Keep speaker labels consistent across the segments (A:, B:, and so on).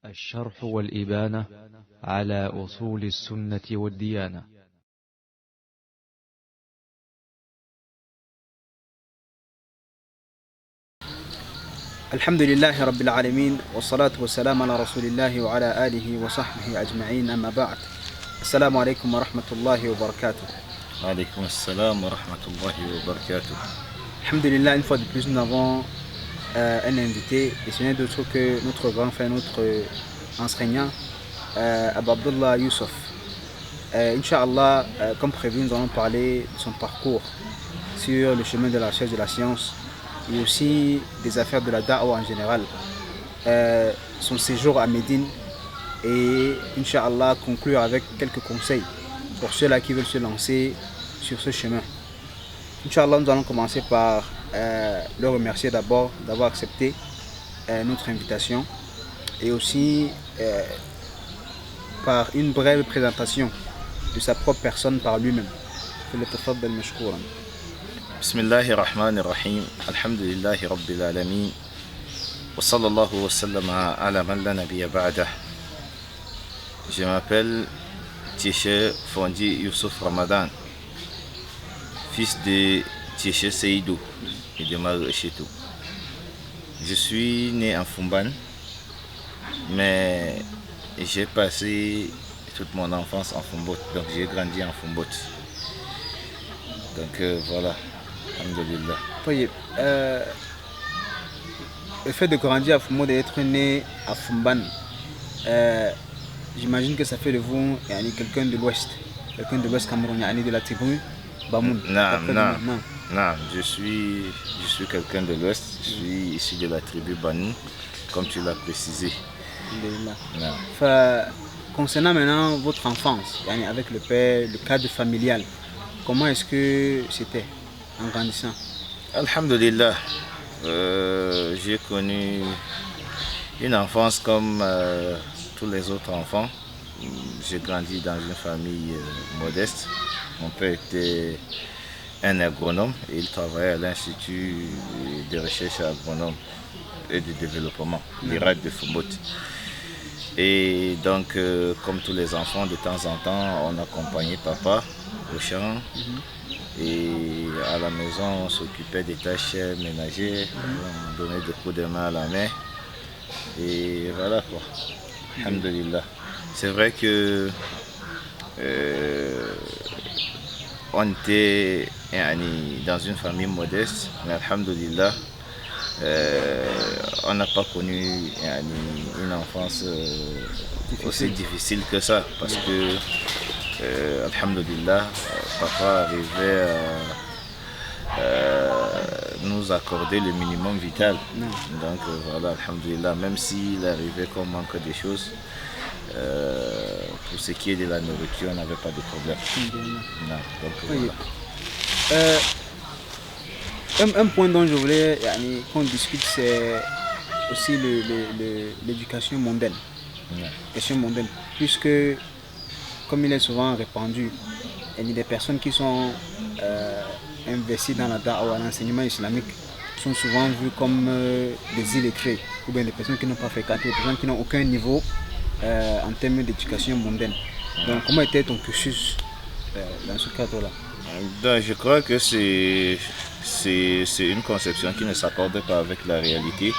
A: الشرح والإبانة على أصول السنة والديانة.
B: الحمد لله رب العالمين والصلاة والسلام على رسول الله وعلى آله وصحبه أجمعين، أما بعد. السلام عليكم ورحمة الله وبركاته.
C: Alaykoum assalam wa rahmatullahi wa barakatuh.
B: Alhamdulillah, une fois de plus, nous avons un invité, et ce n'est d'autre que notre grand frère, notre enseignant, Abou Abdullah Youssouf. Inch'Allah, comme prévu, nous allons parler de son parcours sur le chemin de la recherche de la science et aussi des affaires de la da'wah en général, son séjour à Médine, et Inch'Allah conclure avec quelques conseils pour ceux-là qui veulent se lancer sur ce chemin. Inch'Allah, nous allons commencer par le remercier d'abord d'avoir accepté notre invitation, et aussi par une brève présentation de sa propre personne par lui-même. فليتفضل مشكورا.
C: بسم الله الرحمن الرحيم. الحمد لله رب العالمين وصلى الله وسلم على من لا نبي بعده. Je m'appelle Tchéché Fondi Youssouf Ramadan, fils de Tchéché Seydou et de Marie Echetou. Je suis né en Fumban, mais j'ai passé toute mon enfance en Fumbot, donc j'ai grandi en Fumbot. Donc voilà, alhamdulillah.
B: Oui, le fait de grandir à Fumbot, d'être né à Fumban, j'imagine que ça fait de vous quelqu'un de l'Ouest, camerounais, de la tribu Bamoun.
C: Non, je suis quelqu'un de l'Ouest, je suis issu de la tribu Bamoun, comme tu l'as précisé.
B: Concernant maintenant votre enfance, avec le père, le cadre familial, comment est-ce que c'était en grandissant?
C: Alhamdulillah, j'ai connu une enfance comme tous les autres enfants. J'ai grandi dans une famille modeste. Mon père était un agronome et il travaillait à l'Institut de recherche agronome et de développement, l'IRAD de Fumbot. Et donc, comme tous les enfants, de temps en temps, on accompagnait papa au champ. Et à la maison, on s'occupait des tâches ménagères, on donnait des coups de main à la main. Et voilà quoi. Alhamdulillah. C'est vrai que on était dans une famille modeste, mais alhamdulillah, on n'a pas connu une enfance aussi difficile que ça, parce que alhamdulillah, papa arrivait à nous accorder le minimum vital. Donc voilà, alhamdulillah, même s'il arrivait qu'on manque des choses, pour ce qui est de la nourriture, on n'avait pas de problème. Non, donc, voilà.
B: Un point dont je voulais qu'on discute, c'est aussi l'éducation mondaine. Puisque, comme il est souvent répandu, il y a des personnes qui sont investies dans la da'wah, l'enseignement islamique, sont souvent vues comme des illettrés, ou bien des personnes qui n'ont pas fréquenté, des personnes qui n'ont aucun niveau en termes d'éducation mondaine. Donc comment était ton cursus dans ce cadre-là?
C: Donc, je crois que c'est une conception qui ne s'accorde pas avec la réalité,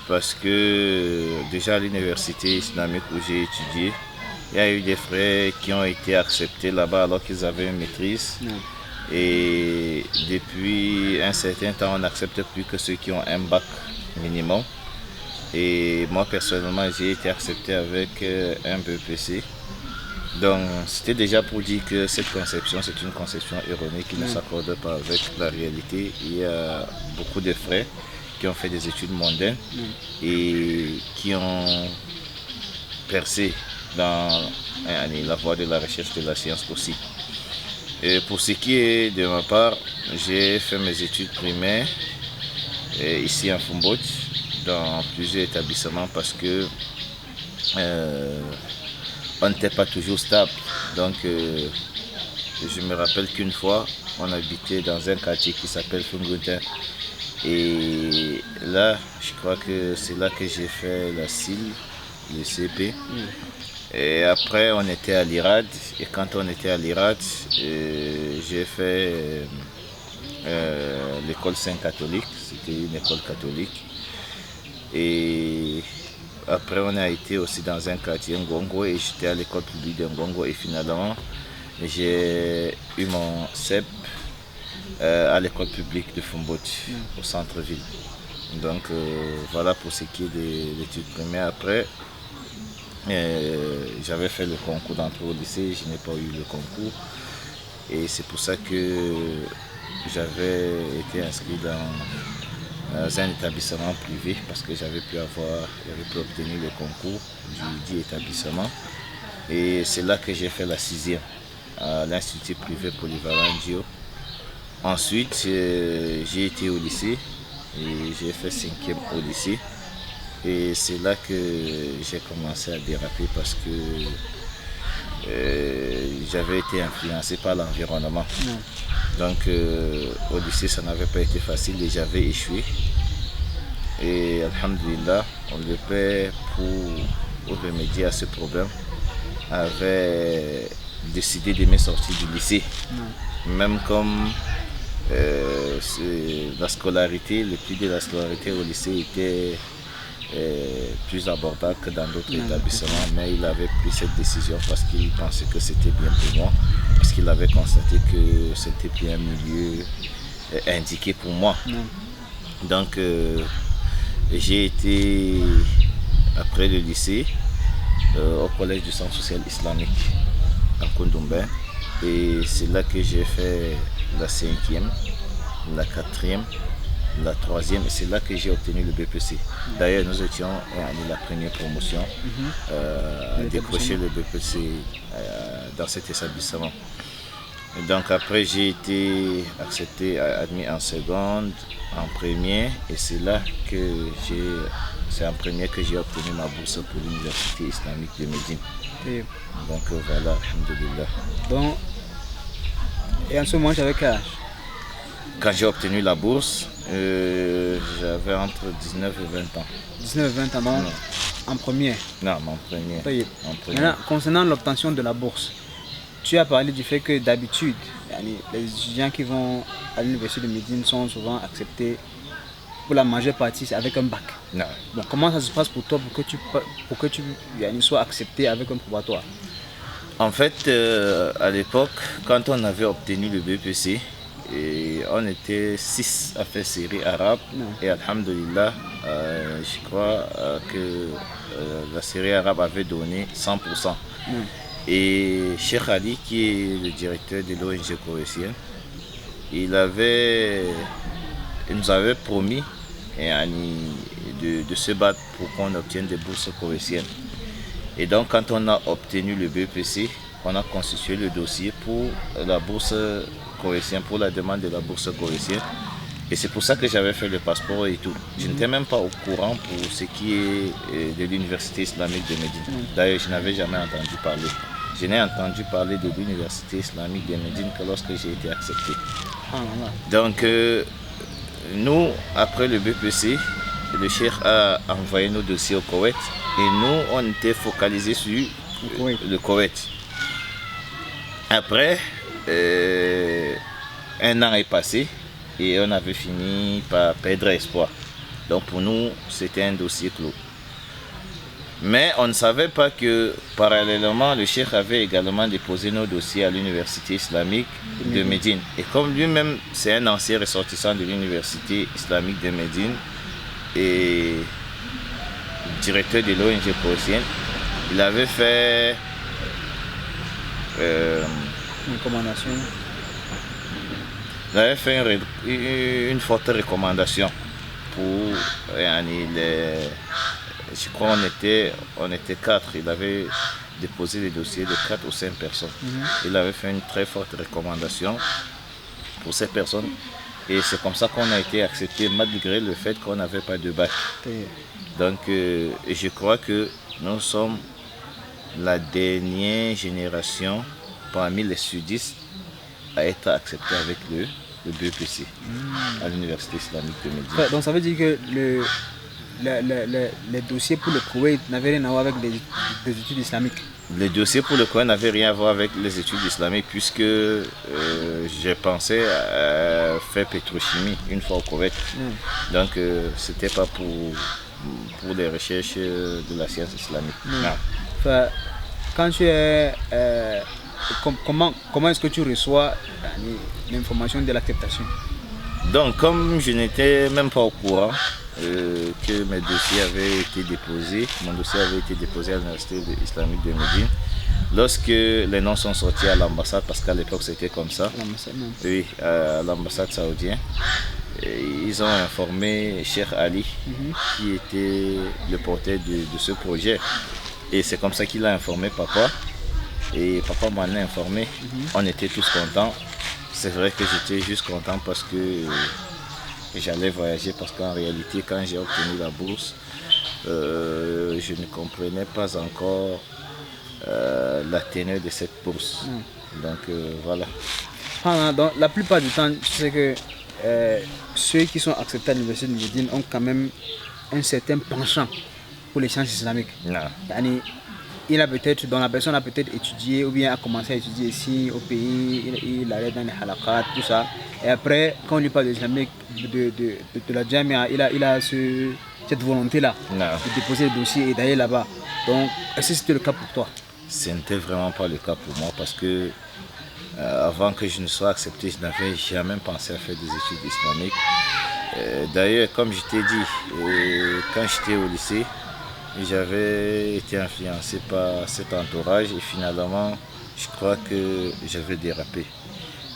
C: parce que déjà à l'université islamique où j'ai étudié, il y a eu des frères qui ont été acceptés là-bas alors qu'ils avaient une maîtrise. Et depuis un certain temps, on n'accepte plus que ceux qui ont un bac minimum. Et moi personnellement, j'ai été accepté avec un BEPC. Donc c'était déjà pour dire que cette conception, c'est une conception erronée qui ne s'accorde pas avec la réalité. Il y a beaucoup de frères qui ont fait des études mondaines et qui ont percé dans la voie de la recherche de la science aussi. Et pour ce qui est de ma part, j'ai fait mes études primaires ici en Fumbot, dans plusieurs établissements, parce que on n'était pas toujours stable. Donc je me rappelle qu'une fois, on habitait dans un quartier qui s'appelle Funguntin. Et là, je crois que c'est là que j'ai fait la CIL le CP. Et après, on était à l'IRAD. Et quand on était à l'IRAD, j'ai fait l'école Saint-Catholique. C'était une école catholique. Et après, on a été aussi dans un quartier Ngongo et j'étais à l'école publique de Ngongo. Et finalement, j'ai eu mon CEP à l'école publique de Fumboti, au centre-ville. Donc voilà pour ce qui est de l'étude primaire. Après, j'avais fait le concours d'entrée au lycée, je n'ai pas eu le concours. Et c'est pour ça que j'avais été inscrit dans un établissement privé parce que j'avais pu obtenir le concours du dit établissement. Et c'est là que j'ai fait la 6e à l'Institut privé polyvalent Dio. Ensuite, j'ai été au lycée et j'ai fait 5e au lycée. Et c'est là que j'ai commencé à déraper parce que j'avais été influencé par l'environnement. Donc au lycée, ça n'avait pas été facile et j'avais échoué. Et alhamdulillah, le père, pour remédier à ce problème, avait décidé de me sortir du lycée. Même comme la scolarité, le prix de la scolarité au lycée était plus abordable que dans d'autres établissements, mais il avait pris cette décision parce qu'il pensait que c'était bien pour moi, parce qu'il avait constaté que c'était bien un milieu indiqué pour moi. Donc j'ai été, après le lycée, au collège du centre social islamique à Kondoumbé, et c'est là que j'ai fait la 5e, la 4e, la 3e, et c'est là que j'ai obtenu le BPC. D'ailleurs, nous étions la première promotion à décrocher le BPC dans cet établissement. Et donc après, j'ai été accepté, admis en seconde, en première, et c'est là que c'est en première que j'ai obtenu ma bourse pour l'Université islamique de Médine. Donc voilà, alhamdoulilah.
B: Bon, et en ce moment, j'avais quel âge?
C: Quand j'ai obtenu la bourse, j'avais entre 19 et 20 ans. 19 et 20 ans,
B: non. En première?
C: Non, en première.
B: Maintenant, concernant l'obtention de la bourse, tu as parlé du fait que d'habitude, les étudiants qui vont à l'université de Médine sont souvent acceptés pour la majeure partie avec un bac.
C: Non.
B: Bon, comment ça se passe pour toi pour que tu sois accepté avec un probatoire?
C: En fait, à l'époque, quand on avait obtenu le BPC, et on était 6 à faire série arabe. Et alhamdulillah, je crois que la série arabe avait donné 100%. Et Cheikh Ali, qui est le directeur de l'ONG Corrétienne, il nous avait promis de se battre pour qu'on obtienne des bourses corrétiennes. Et donc quand on a obtenu le BPC, on a constitué le dossier pour la bourse corrétienne, pour la demande de la bourse corrétienne. Et c'est pour ça que j'avais fait le passeport et tout. Je n'étais même pas au courant pour ce qui est de l'université islamique de Médine. D'ailleurs, je n'avais jamais entendu parler. Je n'ai entendu parler de l'université islamique de Médine que lorsque j'ai été accepté. Donc, nous, après le BPC, le cheikh a envoyé nos dossiers au Koweït. Et nous, on était focalisés sur le Koweït. Après, un an est passé et on avait fini par perdre espoir. Donc pour nous, c'était un dossier clos. Mais on ne savait pas que parallèlement, le cheikh avait également déposé nos dossiers à l'université islamique de Médine. Et comme lui-même, c'est un ancien ressortissant de l'université islamique de Médine et directeur de l'ONG Corrétienne, il avait fait
B: une recommandation.
C: Il avait fait une forte recommandation pour je crois on était 4. Il avait déposé les dossiers de 4 ou 5 personnes. Il avait fait une très forte recommandation pour ces personnes. Et c'est comme ça qu'on a été accepté malgré le fait qu'on n'avait pas de bac. Donc je crois que nous sommes la dernière génération parmi les sudistes à être acceptés avec le BPC à l'université islamique de Médine.
B: Donc ça veut dire que les dossiers pour le Koweït n'avaient rien à voir avec des études islamiques.
C: Les dossiers pour le Coran n'avaient rien à voir avec les études islamiques puisque j'ai pensé à faire pétrochimie une fois au Koweït. Donc c'était pas pour les recherches de la science islamique. Non.
B: Enfin, quand tu es... comment est-ce que tu reçois l'information de l'acceptation?
C: Donc comme je n'étais même pas au courant que mes dossiers avaient été déposés, mon dossier avait été déposé à l'université islamique de Médine, lorsque les noms sont sortis à l'ambassade, parce qu'à l'époque c'était comme ça, oui, à l'ambassade saoudienne, ils ont informé Cheikh Ali, qui était le porteur de ce projet. Et c'est comme ça qu'il a informé papa. Et papa m'en a informé. On était tous contents. C'est vrai que j'étais juste content parce que j'allais voyager. Parce qu'en réalité, quand j'ai obtenu la bourse, je ne comprenais pas encore la teneur de cette bourse. Donc voilà.
B: Donc, la plupart du temps, tu sais que ceux qui sont acceptés à l'université de Médine ont quand même un certain penchant pour les sciences islamiques. Il a peut-être, dont la personne a peut-être étudié ou bien a commencé à étudier ici au pays, il allait dans les halakat, tout ça. Et après, quand on lui parle de l'islamique, de la jamia, il a cette volonté-là de déposer le dossier et d'aller là-bas. Donc, est-ce que c'était le cas pour toi?
C: Ce n'était vraiment pas le cas pour moi parce que avant que je ne sois accepté, je n'avais jamais pensé à faire des études islamiques. D'ailleurs, comme je t'ai dit, quand j'étais au lycée, j'avais été influencé par cet entourage et finalement, je crois que j'avais dérapé.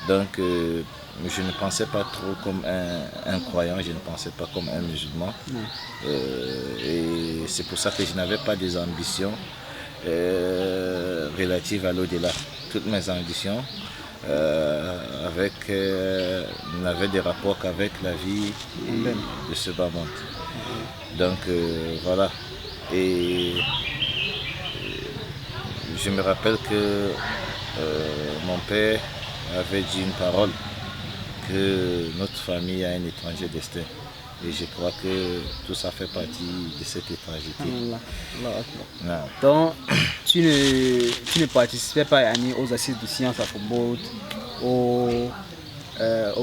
C: Donc, je ne pensais pas trop comme un croyant, je ne pensais pas comme un musulman. Et c'est pour ça que je n'avais pas des ambitions relatives à l'au-delà. Toutes mes ambitions n'avaient des rapports qu'avec la vie de ce bas monde. Donc, voilà. Et je me rappelle que mon père avait dit une parole, que notre famille a un étranger destin. Et je crois que tout ça fait partie de cette étrangeté.
B: Donc, tu ne participais pas aux assises de sciences à Foubout, aux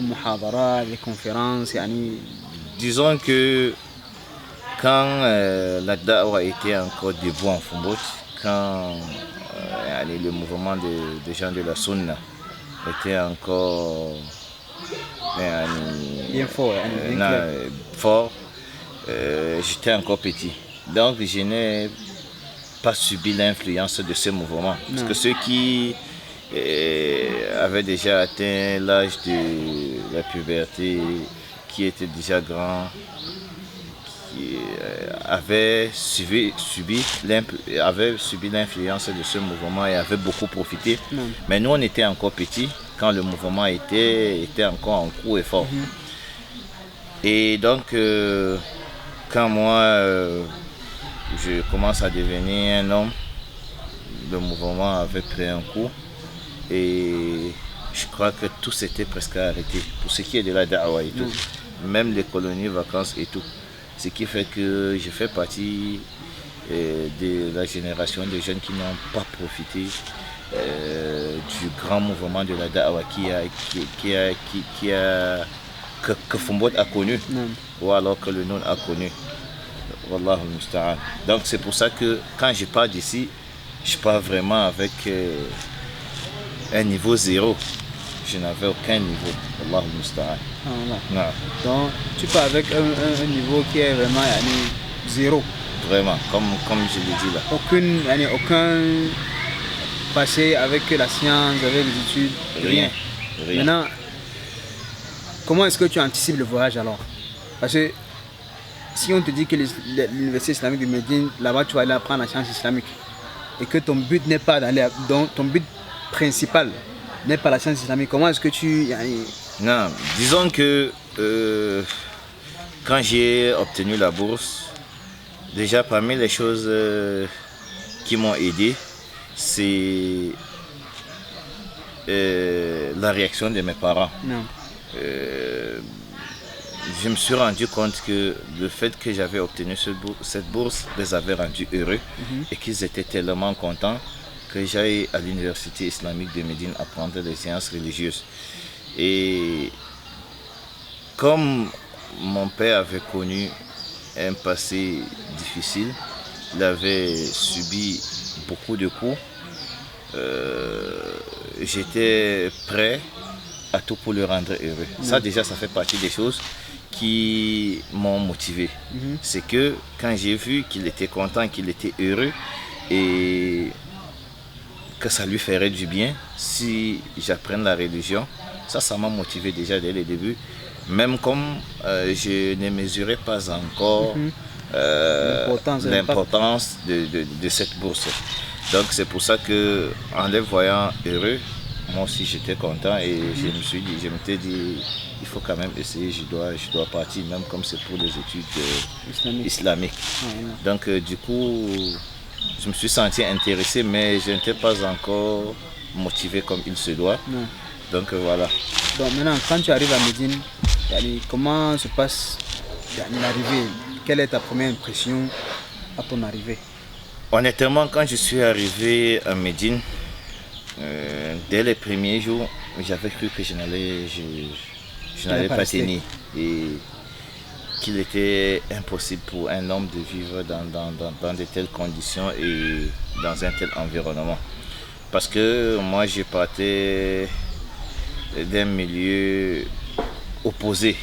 B: muhadara, les conférences.
C: Disons que quand la da'wa était encore debout en Foubout, quand le mouvement des gens de la Sunna était encore
B: bien
C: fort, j'étais encore petit. Donc je n'ai pas subi l'influence de ce mouvement. Parce que ceux qui avaient déjà atteint l'âge de la puberté, qui étaient déjà grands, qui avaient subi l'influence de ce mouvement et avaient beaucoup profité. Mais nous, on était encore petits quand le mouvement était encore en cours et fort. Et donc, quand moi, je commence à devenir un homme, le mouvement avait pris un coup et je crois que tout s'était presque arrêté pour ce qui est de la da'wa et tout, même les colonies, vacances et tout. Ce qui fait que je fais partie de la génération de jeunes qui n'ont pas profité du grand mouvement de la da'wa que Foubout a connu, ou alors que le Noun a connu. Wallahu musta'an. Donc c'est pour ça que quand je pars d'ici, je pars vraiment avec un niveau zéro. Je n'avais aucun niveau. Wallahu musta'an.
B: Donc tu pars avec un niveau qui est vraiment zéro.
C: Vraiment, comme je l'ai dit là.
B: Aucun passé avec la science, avec les études, rien. Maintenant, comment est-ce que tu anticipes le voyage alors? Parce que si on te dit que l'université islamique de Médine, là-bas tu vas aller apprendre la science islamique et que ton but n'est pas d'aller, donc ton but principal n'est pas la science islamique, comment est-ce que tu...
C: Non, disons que quand j'ai obtenu la bourse, déjà parmi les choses qui m'ont aidé, c'est la réaction de mes parents. je me suis rendu compte que le fait que j'avais obtenu cette bourse les avait rendus heureux et qu'ils étaient tellement contents que j'aille à l'université islamique de Médine apprendre les sciences religieuses. Et comme mon père avait connu un passé difficile, il avait subi beaucoup de coups, j'étais prêt à tout pour le rendre heureux. Ça déjà, ça fait partie des choses qui m'ont motivé. C'est que quand j'ai vu qu'il était content, qu'il était heureux et que ça lui ferait du bien si j'apprenne la religion, ça m'a motivé déjà dès le début. Même comme je ne mesurais pas encore l'importance de cette bourse. Donc c'est pour ça que en les voyant heureux, moi aussi j'étais content et je m'étais dit, il faut quand même essayer, je dois partir, même comme c'est pour les études islamiques. Donc du coup, je me suis senti intéressé, mais je n'étais pas encore motivé comme il se doit. Donc voilà.
B: Donc maintenant, quand tu arrives à Médine, comment se passe l'arrivée? Quelle est ta première impression à ton arrivée?
C: Honnêtement, quand je suis arrivé à Médine, dès les premiers jours, j'avais cru que je n'allais pas tenir et qu'il était impossible pour un homme de vivre dans de telles conditions et dans un tel environnement. Parce que moi, je partais d'un milieu opposé,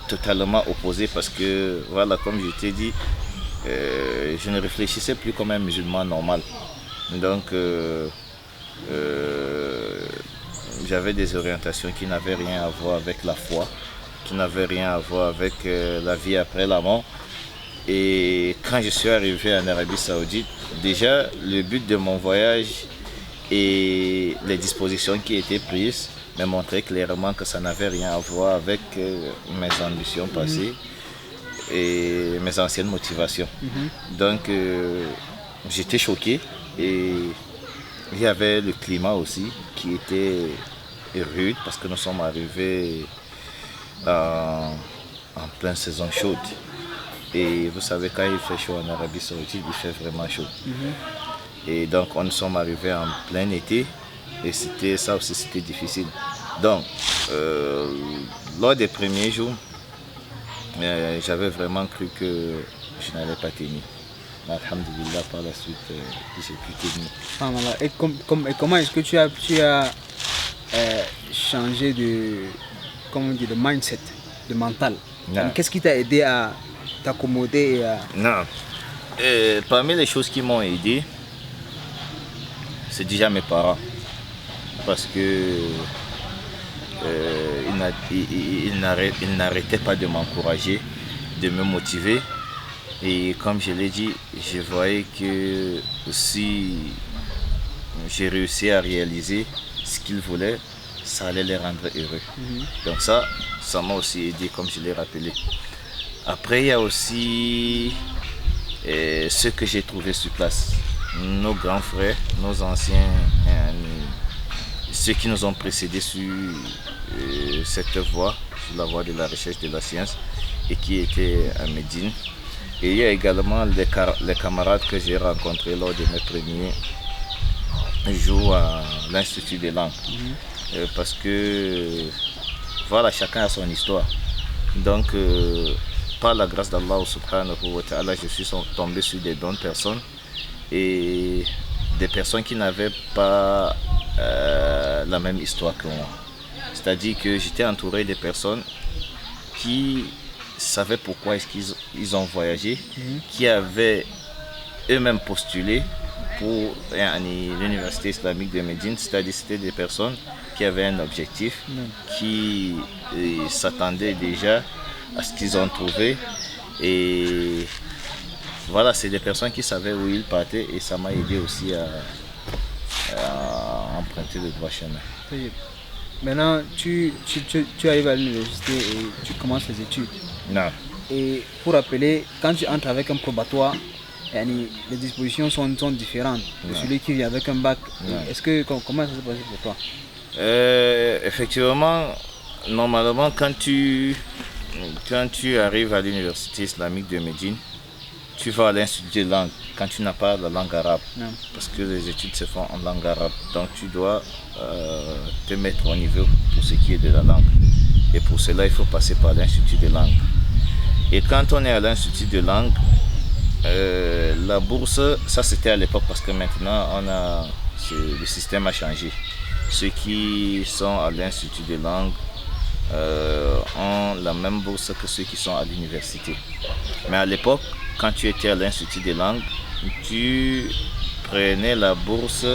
C: totalement opposé, parce que, voilà, comme je t'ai dit, je ne réfléchissais plus comme un musulman normal. Donc, j'avais des orientations qui n'avaient rien à voir avec la foi, qui n'avaient rien à voir avec la vie après la mort. Et quand je suis arrivé en Arabie Saoudite, déjà le but de mon voyage et les dispositions qui étaient prises me montraient clairement que ça n'avait rien à voir avec mes ambitions passées et mes anciennes motivations. Donc j'étais choqué et il y avait le climat aussi qui était rude parce que nous sommes arrivés en pleine saison chaude. Et vous savez, quand il fait chaud en Arabie Saoudite, il fait vraiment chaud. Et donc, nous sommes arrivés en plein été et ça aussi, c'était difficile. Donc, lors des premiers jours, j'avais vraiment cru que je n'allais pas tenir. Mais alhamdoulilah, par la suite, j'ai pu tenir.
B: Et comment est-ce que tu as changé de mindset, de mental? Qu'est-ce qui t'a aidé à t'accommoder
C: Non. Parmi les choses qui m'ont aidé, c'est déjà mes parents. Parce que ils n'arrêtaient pas de m'encourager, de me motiver. Et comme je l'ai dit, je voyais que si j'ai réussi à réaliser ce qu'ils voulaient, ça allait les rendre heureux. Donc ça m'a aussi aidé, comme je l'ai rappelé. Après, il y a aussi ceux que j'ai trouvés sur place. Nos grands frères, nos anciens, ceux qui nous ont précédés sur cette voie, sur la voie de la recherche de la science, et qui étaient à Médine. Et il y a également les camarades que j'ai rencontrés lors de mes premiers jours à l'Institut des langues. Parce que, voilà, chacun a son histoire. Donc, par la grâce d'Allah subhanahu wa ta'ala, je suis tombé sur des bonnes personnes et des personnes qui n'avaient pas la même histoire que moi. C'est-à-dire que j'étais entouré de personnes qui savaient pourquoi est-ce qu'ils ont voyagé, qui avaient eux-mêmes postulé pour l'université islamique de Médine, c'est-à-dire c'était des personnes qui avaient un objectif, qui s'attendaient déjà à ce qu'ils ont trouvé. Et voilà, c'est des personnes qui savaient où ils partaient et ça m'a aidé aussi à emprunter le droit chemin.
B: Maintenant, tu arrives à l'université et tu commences les études.
C: Non.
B: Et pour rappeler, quand tu entres avec un probatoire, les dispositions sont différentes de celui qui vient avec un bac. Comment ça s'est passé pour toi?
C: Effectivement, normalement, quand tu quand tu arrives à l'université islamique de Médine, tu vas à l'institut de langue quand tu n'as pas la langue arabe.
B: Non.
C: Parce que les études se font en langue arabe. Donc tu dois te mettre au niveau pour ce qui est de la langue. Et pour cela, il faut passer par l'institut de langue. Et quand on est à l'institut de langue, la bourse, ça c'était à l'époque parce que maintenant le système a changé. Ceux qui sont à l'institut de langue ont la même bourse que ceux qui sont à l'université. Mais à l'époque, quand tu étais à l'institut de langue, tu prenais la bourse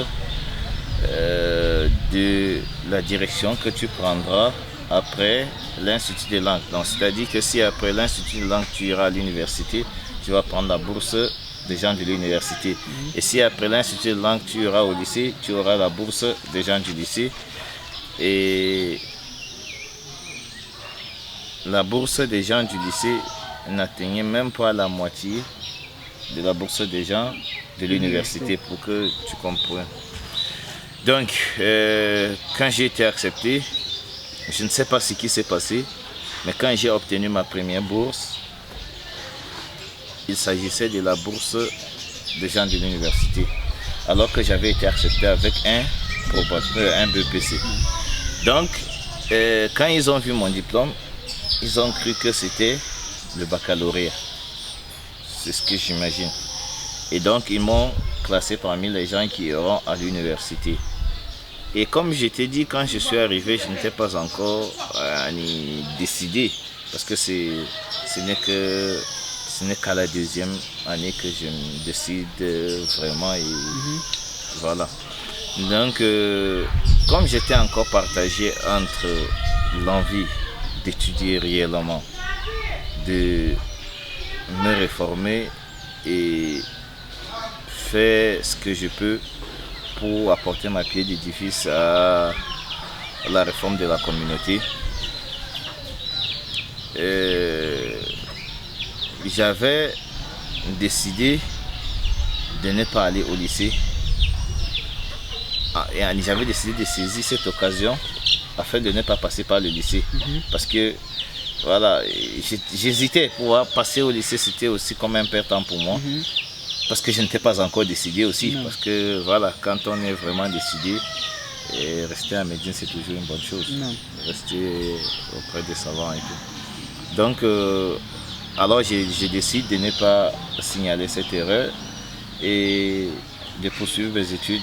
C: de la direction que tu prendras après l'institut de langue. Donc, c'est-à-dire que si après l'institut de langue tu iras à l'université, tu vas prendre la bourse des gens de l'université. Et si après l'institut de langue tu iras au lycée, tu auras la bourse des gens du lycée. Et la bourse des gens du lycée n'atteignait même pas la moitié de la bourse des gens de l'université, pour que tu comprennes. Donc, quand j'ai été accepté, je ne sais pas ce qui s'est passé, mais quand j'ai obtenu ma première bourse, il s'agissait de la bourse des gens de l'université, alors que j'avais été accepté avec un BPC. Donc, quand ils ont vu mon diplôme, ils ont cru que c'était le baccalauréat. C'est ce que j'imagine. Et donc, ils m'ont classé parmi les gens qui iront à l'université. Et comme je t'ai dit, quand je suis arrivé, je n'étais pas encore décidé. Parce que ce n'est qu'à la deuxième année que je me décide vraiment. Et voilà. Donc, comme j'étais encore partagé entre l'envie d'étudier réellement, de me réformer et faire ce que je peux pour apporter ma pierre d'édifice à la réforme de la communauté, j'avais décidé de ne pas aller au lycée. J'avais décidé de saisir cette occasion afin de ne pas passer par le lycée. Parce que voilà, j'hésitais. Pouvoir passer au lycée, c'était aussi comme un perte de temps pour moi. Parce que je n'étais pas encore décidé aussi.
B: Non.
C: Parce que voilà, quand on est vraiment décidé, rester à Médine, c'est toujours une bonne chose.
B: Non.
C: Rester auprès des savants et tout. Donc, alors je décide de ne pas signaler cette erreur et de poursuivre mes études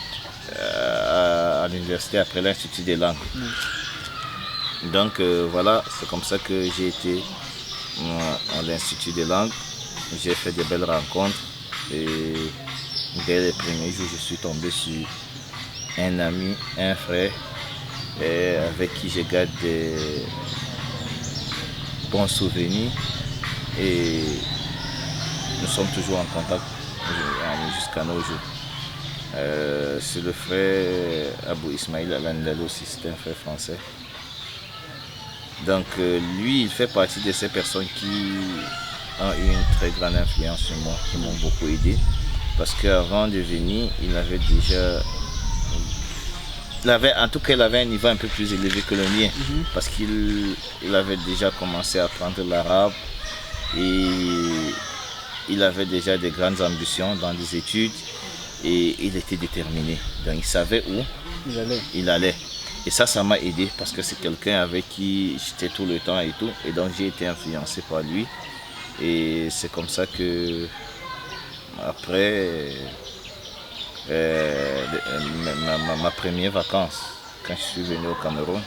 C: à l'université après l'Institut des langues. Donc voilà, c'est comme ça que j'ai été à l'Institut des langues. J'ai fait de belles rencontres et dès les premiers jours, je suis tombé sur un ami, un frère avec qui je garde des bons souvenirs et nous sommes toujours en contact jusqu'à nos jours. C'est le frère Abou Ismail Al-Andalou, c'est un frère français. Donc lui, il fait partie de ces personnes qui ont eu une très grande influence sur moi, qui m'ont beaucoup aidé. Parce qu'avant de venir, il avait un niveau un peu plus élevé que le mien. Parce qu'il avait déjà commencé à apprendre l'arabe et il avait déjà de grandes ambitions dans des études et il était déterminé. Donc il savait où il allait. Et ça m'a aidé parce que c'est quelqu'un avec qui j'étais tout le temps et tout. Et donc j'ai été influencé par lui. Et c'est comme ça que après ma première vacance, quand je suis venu au Cameroun,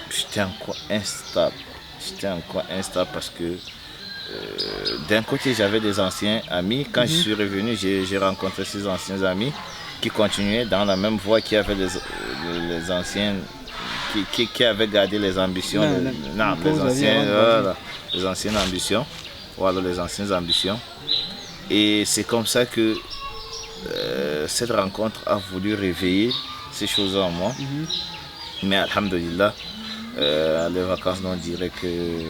C: j'étais encore instable. Parce que d'un côté j'avais des anciens amis. Quand je suis revenu, j'ai rencontré ces anciens amis qui continuaient dans la même voie, qui avaient les anciens, qui avaient gardé les ambitions, les anciennes ambitions. Voilà, les anciennes ambitions. Et c'est comme ça que cette rencontre a voulu réveiller ces choses en moi. Mais alhamdulillah, les vacances, on dirait que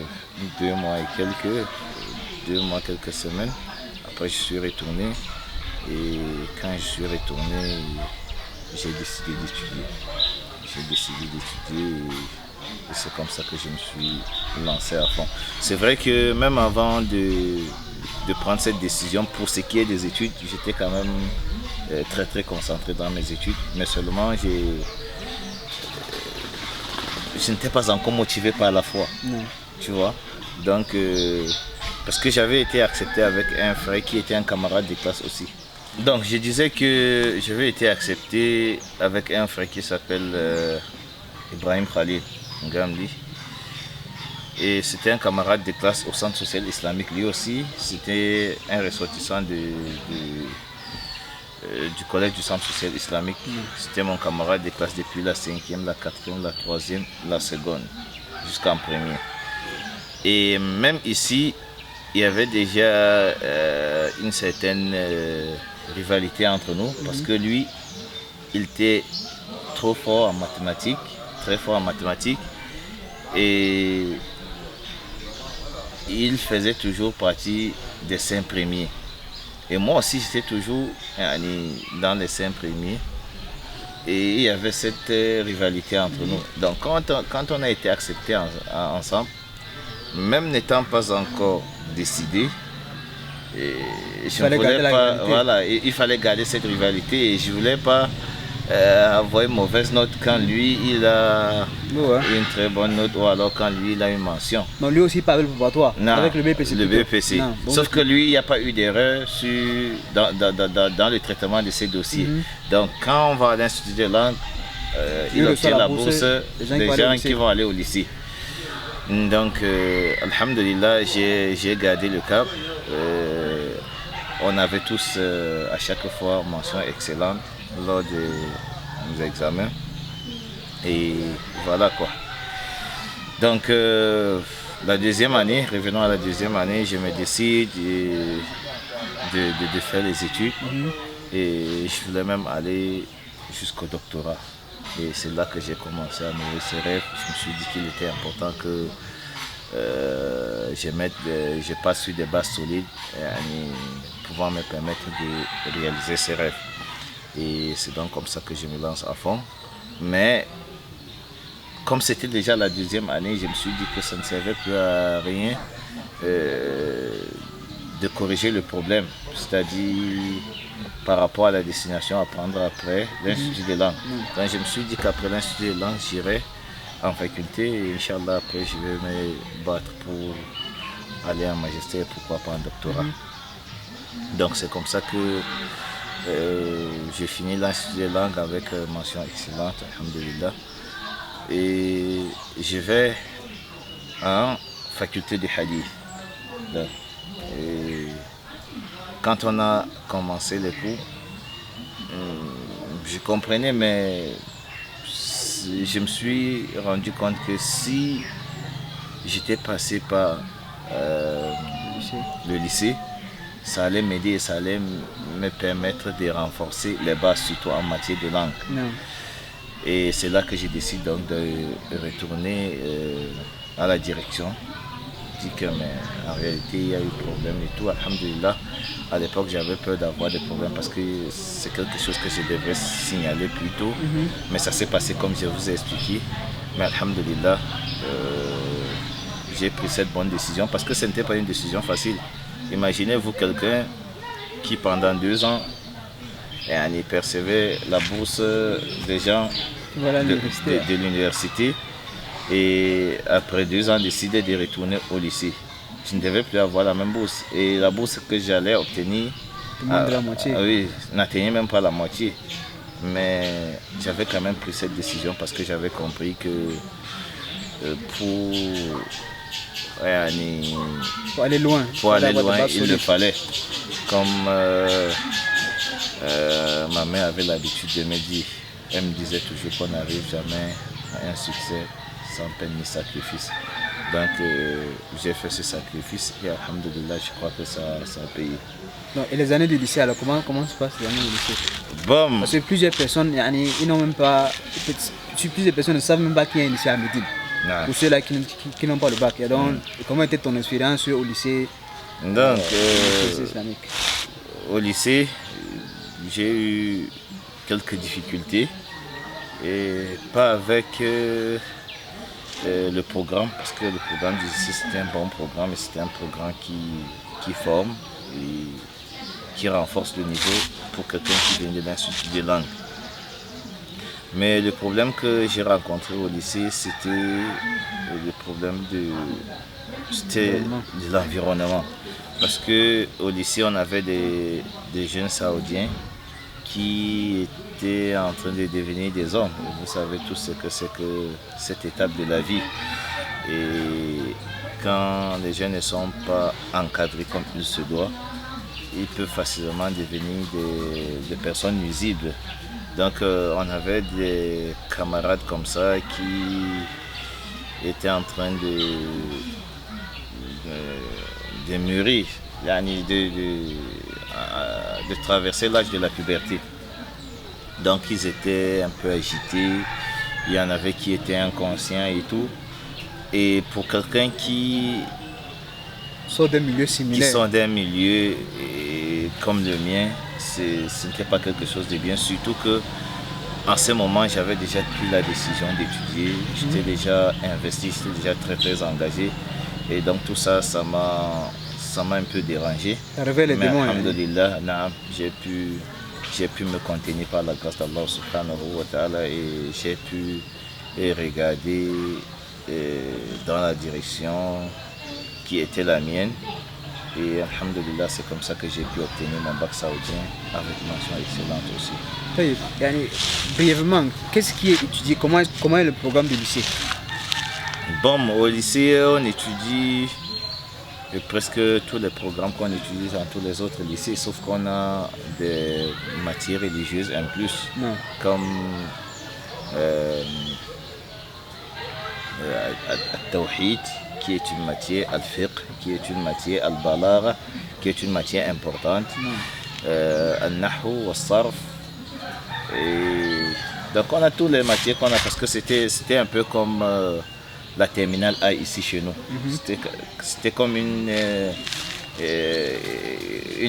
C: 2 mois et quelques semaines. Après, je suis retourné. Et quand je suis retourné, j'ai décidé d'étudier. Et c'est comme ça que je me suis lancé à fond. C'est vrai que même avant de prendre cette décision, pour ce qui est des études, j'étais quand même très très concentré dans mes études. Mais seulement, je n'étais pas encore motivé par la foi.
B: Non.
C: Tu vois. Donc, parce que j'avais été accepté avec un frère qui était un camarade de classe aussi. Donc, je disais que j'avais été accepté avec un frère qui s'appelle Ibrahim Khalil Ngamli. Et c'était un camarade de classe au centre social islamique. Lui aussi, c'était un ressortissant du collège du centre social islamique. C'était mon camarade de classe depuis la 5e, la 4e, la 3e, la seconde, jusqu'en première. Et même ici, il y avait déjà une certaine rivalité entre nous, parce que lui, il était trop fort en mathématiques, très fort en mathématiques, et il faisait toujours partie des 5 premiers. Et moi aussi, j'étais toujours dans les 5 premiers. Et il y avait cette rivalité entre nous. Donc quand on a été acceptés ensemble, même n'étant pas encore décidé, il fallait garder cette rivalité et je ne voulais pas avoir une mauvaise note quand lui il a une très bonne note ou alors quand lui il a une mention.
B: Non, lui aussi pas avec le préparatoire, avec le BPC.
C: Le BPC. Non, sauf que lui, il n'y a pas eu d'erreur dans le traitement de ces dossiers. Donc quand on va à l'Institut de langue, il obtient la bourse des gens qui vont aller au lycée. Donc, alhamdulillah, j'ai gardé le cap. On avait tous à chaque fois mention excellente lors de nos examens. Et voilà quoi. Donc, la deuxième année, revenons à la deuxième année, je me décide de faire les études. Et je voulais même aller jusqu'au doctorat. Et c'est là que j'ai commencé à nourrir ces rêves. Je me suis dit qu'il était important que je passe sur des bases solides pouvant me permettre de réaliser ces rêves. Et c'est donc comme ça que je me lance à fond. Mais comme c'était déjà la deuxième année, je me suis dit que ça ne servait plus à rien de corriger le problème. C'est-à-dire par rapport à la destination à prendre après l'Institut des langues. Donc je me suis dit qu'après l'Institut des langues, j'irai en faculté et Inch'Allah après je vais me battre pour aller en magistère, pourquoi pas en doctorat. Donc c'est comme ça que j'ai fini l'Institut des langues avec mention excellente, alhamdulillah. Et je vais en faculté de hadith. Donc, quand on a commencé les cours, je comprenais, mais je me suis rendu compte que si j'étais passé par le lycée, ça allait m'aider et ça allait me permettre de renforcer les bases, surtout en matière de langue. Non. Et c'est là que j'ai décidé donc de retourner à la direction. Je dis que mais en réalité il y a eu problème et tout, alhamdulillah. À l'époque j'avais peur d'avoir des problèmes parce que c'est quelque chose que je devrais signaler plus tôt. Mais ça s'est passé comme je vous ai expliqué. Mais alhamdulillah, j'ai pris cette bonne décision parce que ce n'était pas une décision facile. Imaginez-vous quelqu'un qui pendant 2 ans percevait la bourse des gens de l'université et après 2 ans décidait de retourner au lycée. Je ne devais plus avoir la même bourse et la bourse que j'allais obtenir n'atteignait même pas la moitié. Mais j'avais quand même pris cette décision parce que j'avais compris que pour
B: aller loin,
C: il le fallait. Comme ma mère avait l'habitude de me dire, elle me disait toujours qu'on n'arrive jamais à un succès sans peine ni sacrifice. Donc j'ai fait ce sacrifice et alhamdulillah, je crois que ça a payé.
B: Non, et les années de lycée, alors comment se passent les années de lycée?
C: Bon.
B: Parce que plusieurs personnes, ils n'ont même pas, plusieurs personnes ne savent même pas qu'il y a un lycée à Médine. Pour ceux-là qui n'ont pas le bac. Et donc, comment était ton expérience au lycée?
C: Donc, au lycée, j'ai eu quelques difficultés et pas avec le programme, parce que le programme du lycée c'était un bon programme et c'était un programme qui forme et qui renforce le niveau pour quelqu'un qui vient de l'Institut des langues. Mais le problème que j'ai rencontré au lycée, c'était le problème de l'environnement. Parce qu'au lycée, on avait des jeunes Saoudiens qui étaient en train de devenir des hommes. Et vous savez tous ce que c'est que cette étape de la vie. Et quand les jeunes ne sont pas encadrés comme il se doit, ils peuvent facilement devenir des personnes nuisibles. Donc on avait des camarades comme ça qui étaient en train de mûrir, de traverser l'âge de la puberté. Donc ils étaient un peu agités, il y en avait qui étaient inconscients et tout. Et pour quelqu'un qui
B: sont des milieux similaires,
C: comme le mien, ce n'était pas quelque chose de bien, surtout que en ce moment j'avais déjà pris la décision d'étudier, j'étais déjà investi, j'étais déjà très engagé, et donc tout ça, ça m'a un peu dérangé. Mais alhamdoulilah, j'ai pu me contenir par la grâce d'Allah subhanahu wa ta'ala, et j'ai pu regarder dans la direction qui était la mienne. Et alhamdoulilah, c'est comme ça que j'ai pu obtenir mon bac saoudien avec mention excellente aussi.
B: Brièvement, qu'est-ce qui est étudié? Comment est le programme du lycée?
C: Bon, au lycée, on étudie presque tous les programmes qu'on étudie dans tous les autres lycées, sauf qu'on a des matières religieuses en plus, comme Al-Tawhid, qui est une matière, Al-Fiqh, qui est une matière, Al-Balagha, qui est une matière importante, Al-Nahu, Al-Sarf. Donc on a toutes les matières qu'on a, parce que c'était un peu comme la terminale A ici chez nous. C'était comme une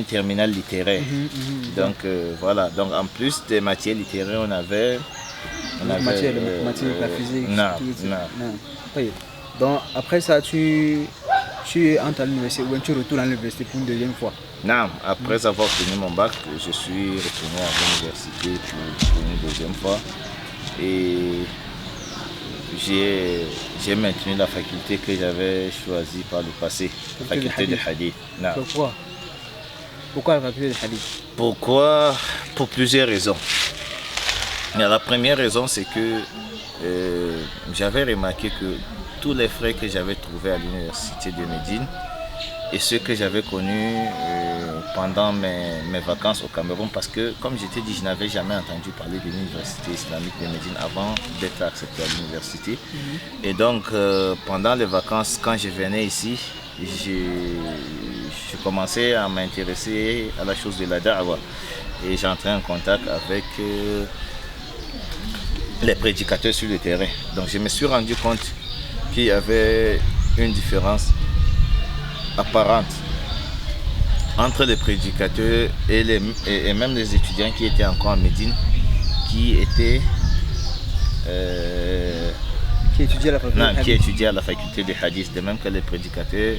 C: terminale littéraire. Donc voilà, donc en plus des matières littéraires, on avait
B: la physique. Non. Donc après ça, tu entres à l'université ou tu retournes à l'université pour une deuxième fois?
C: Non, après avoir obtenu mon bac, je suis retourné à l'université pour une deuxième fois. Et j'ai maintenu la faculté que j'avais choisie par le passé, la faculté de hadith.
B: Pourquoi la faculté de hadith?
C: Pourquoi? Pour plusieurs raisons. La première raison, c'est que j'avais remarqué que tous les frères que j'avais trouvés à l'université de Médine et ceux que j'avais connus pendant mes vacances au Cameroun, parce que comme je t'ai dit, je n'avais jamais entendu parler de l'université islamique de Médine avant d'être accepté à l'université. Et donc pendant les vacances, quand je venais ici, je commençais à m'intéresser à la chose de la da'wa, et j'entrais en contact avec les prédicateurs sur le terrain. Donc je me suis rendu compte qu'il y avait une différence apparente entre les prédicateurs et même les étudiants qui étaient encore en Médine, qui étudiaient à la faculté de hadith, de même que les prédicateurs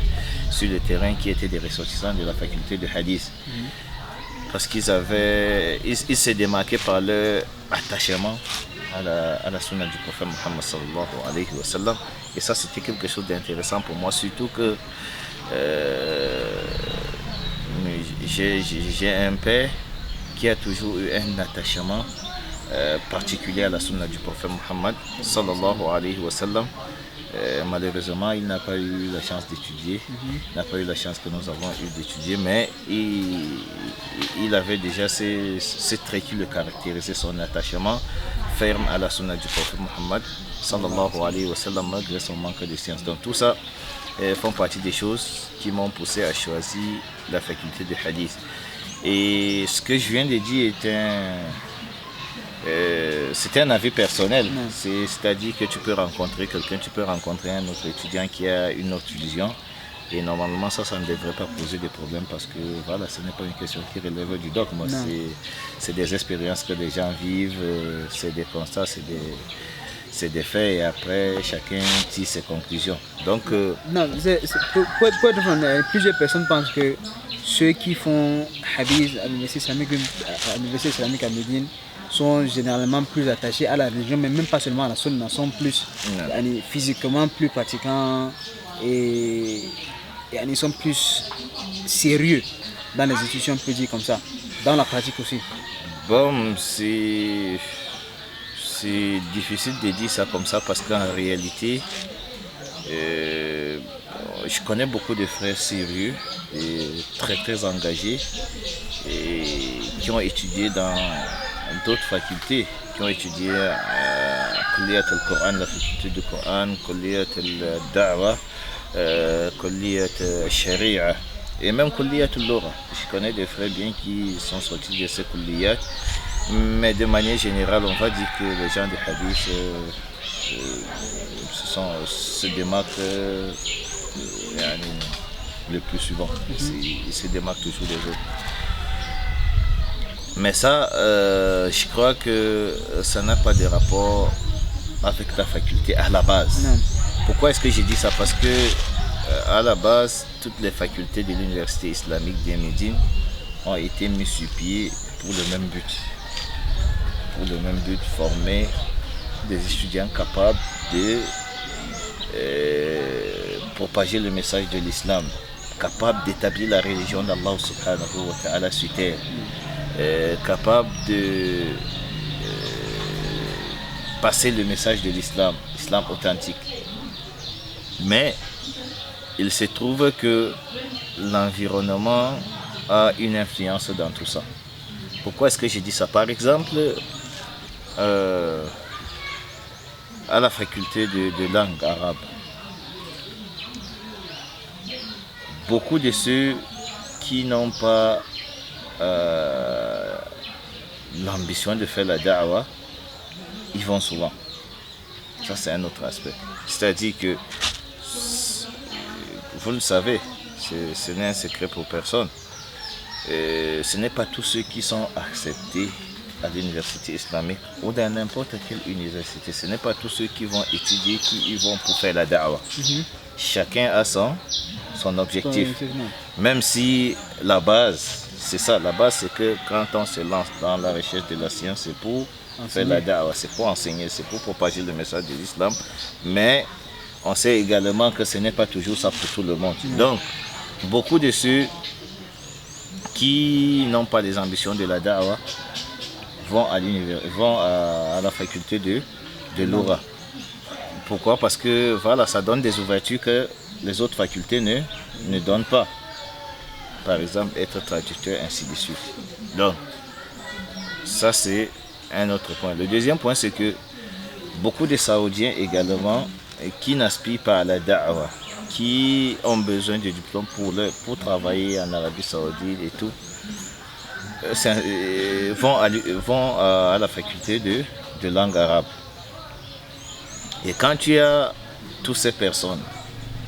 C: sur le terrain qui étaient des ressortissants de la faculté de hadith. Parce qu'ils se démarquaient par leur attachement à la sunna du prophète Muhammad sallallahu alayhi wa sallam. Et ça, c'était quelque chose d'intéressant pour moi, surtout que j'ai un père qui a toujours eu un attachement particulier à la sunna du prophète Muhammad sallallahu alayhi wa sallam. Malheureusement, il n'a pas eu la chance d'étudier, n'a pas eu la chance que nous avons eu d'étudier, mais il avait déjà ces traits qui le caractérisaient, son attachement ferme à la sunna du prophète Muhammad sallallahu alayhi wa sallam, malgré son manque de science. Donc tout ça font partie des choses qui m'ont poussé à choisir la faculté de hadith. Et ce que je viens de dire c'était un avis personnel, c'est-à-dire que tu peux rencontrer quelqu'un, tu peux rencontrer un autre étudiant qui a une autre vision, et normalement ça ne devrait pas poser de problème, parce que voilà, ce n'est pas une question qui relève du dogme, c'est des expériences que les gens vivent, c'est des constats, c'est des faits et après chacun tire ses conclusions. Donc,
B: Non, pour être franc, plusieurs personnes pensent que ceux qui font hadith à l'université islamique à Médine sont généralement plus attachés à la religion, mais même pas seulement à la sunna, sont plus physiquement plus pratiquants et ils sont plus sérieux dans les institutions, on peut dire comme ça, dans la pratique aussi.
C: bon, c'est difficile de dire ça comme ça parce qu'en réalité, je connais beaucoup de frères sérieux et très très engagés et qui ont étudié dans d'autres facultés, qui ont étudié Kulliyat al-Qur'an, la faculté du Coran, Kulliyat al-Da'wa, Kulliyat al-Sharia et même Kulliyat al-Lugha. Je connais des frères bien qui sont sortis de ces Kulliyat, mais de manière générale, on va dire que les gens de hadith se démarquent le plus souvent. Ils se démarquent toujours des autres. Mais ça, je crois que ça n'a pas de rapport avec la faculté à la base.
B: Non.
C: Pourquoi est-ce que j'ai dit ça? Parce que à la base, toutes les facultés de l'université islamique de Médine ont été mises sur pied pour le même but. Pour le même but, former des étudiants capables de propager le message de l'islam, capables d'établir la religion d'Allah subhanahu wa ta'ala sur terre, capables de passer le message de l'islam, l'islam authentique. Mais il se trouve que l'environnement a une influence dans tout ça. Pourquoi est-ce que j'ai dit ça? Par exemple, à la faculté de langue arabe, beaucoup de ceux qui n'ont pas l'ambition de faire la da'wah, ils vont souvent. Ça, c'est un autre aspect. C'est-à-dire que, vous le savez, ce n'est un secret pour personne. Ce n'est pas tous ceux qui sont acceptés à l'université islamique ou dans n'importe quelle université. Ce n'est pas tous ceux qui vont étudier qui y vont pour faire la da'wah. Chacun a son objectif. Même si la base, c'est ça, la base c'est que quand on se lance dans la recherche de la science, c'est pour faire la da'wah, c'est pour enseigner, c'est pour propager le message de l'islam. Mais on sait également que ce n'est pas toujours ça pour tout le monde. Donc, beaucoup de ceux qui n'ont pas les ambitions de la da'wah vont à la faculté de l'Aura. Pourquoi? Parce que voilà, ça donne des ouvertures que les autres facultés ne donnent pas. Par exemple, être traducteur, ainsi de suite. Donc, ça c'est un autre point. Le deuxième point, c'est que beaucoup de Saoudiens également qui n'aspirent pas à la da'wah, qui ont besoin de diplômes pour travailler en Arabie Saoudite et tout, vont à la faculté de langue arabe. Et quand tu as toutes ces personnes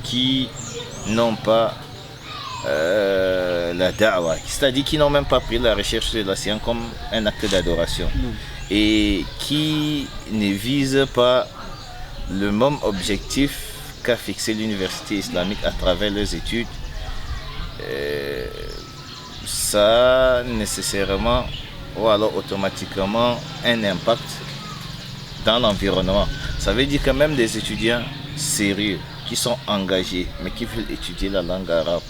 C: qui n'ont pas la da'wah, c'est-à-dire qui n'ont même pas pris la recherche de la science comme un acte d'adoration et qui ne visent pas le même objectif qu'a fixé l'université islamique à travers leurs études, ça a nécessairement ou alors automatiquement un impact dans l'environnement. Ça veut dire que même des étudiants sérieux qui sont engagés mais qui veulent étudier la langue arabe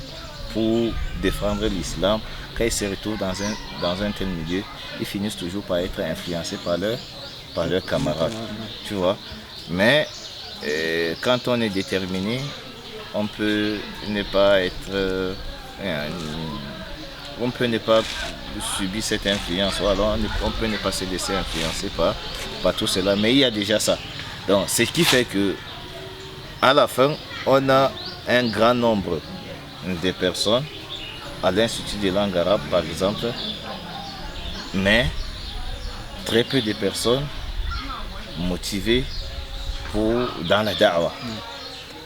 C: pour défendre l'islam, quand ils se retrouvent dans un tel milieu, ils finissent toujours par être influencés par leurs camarades. Tu vois? Mais quand on est déterminé, on peut ne pas être... on peut ne pas subir cette influence, ou alors on peut ne pas se laisser influencer par tout cela, mais il y a déjà ça. Donc, ce qui fait que à la fin, on a un grand nombre de personnes à l'Institut de langue arabe, par exemple, mais très peu de personnes motivées dans la da'wah.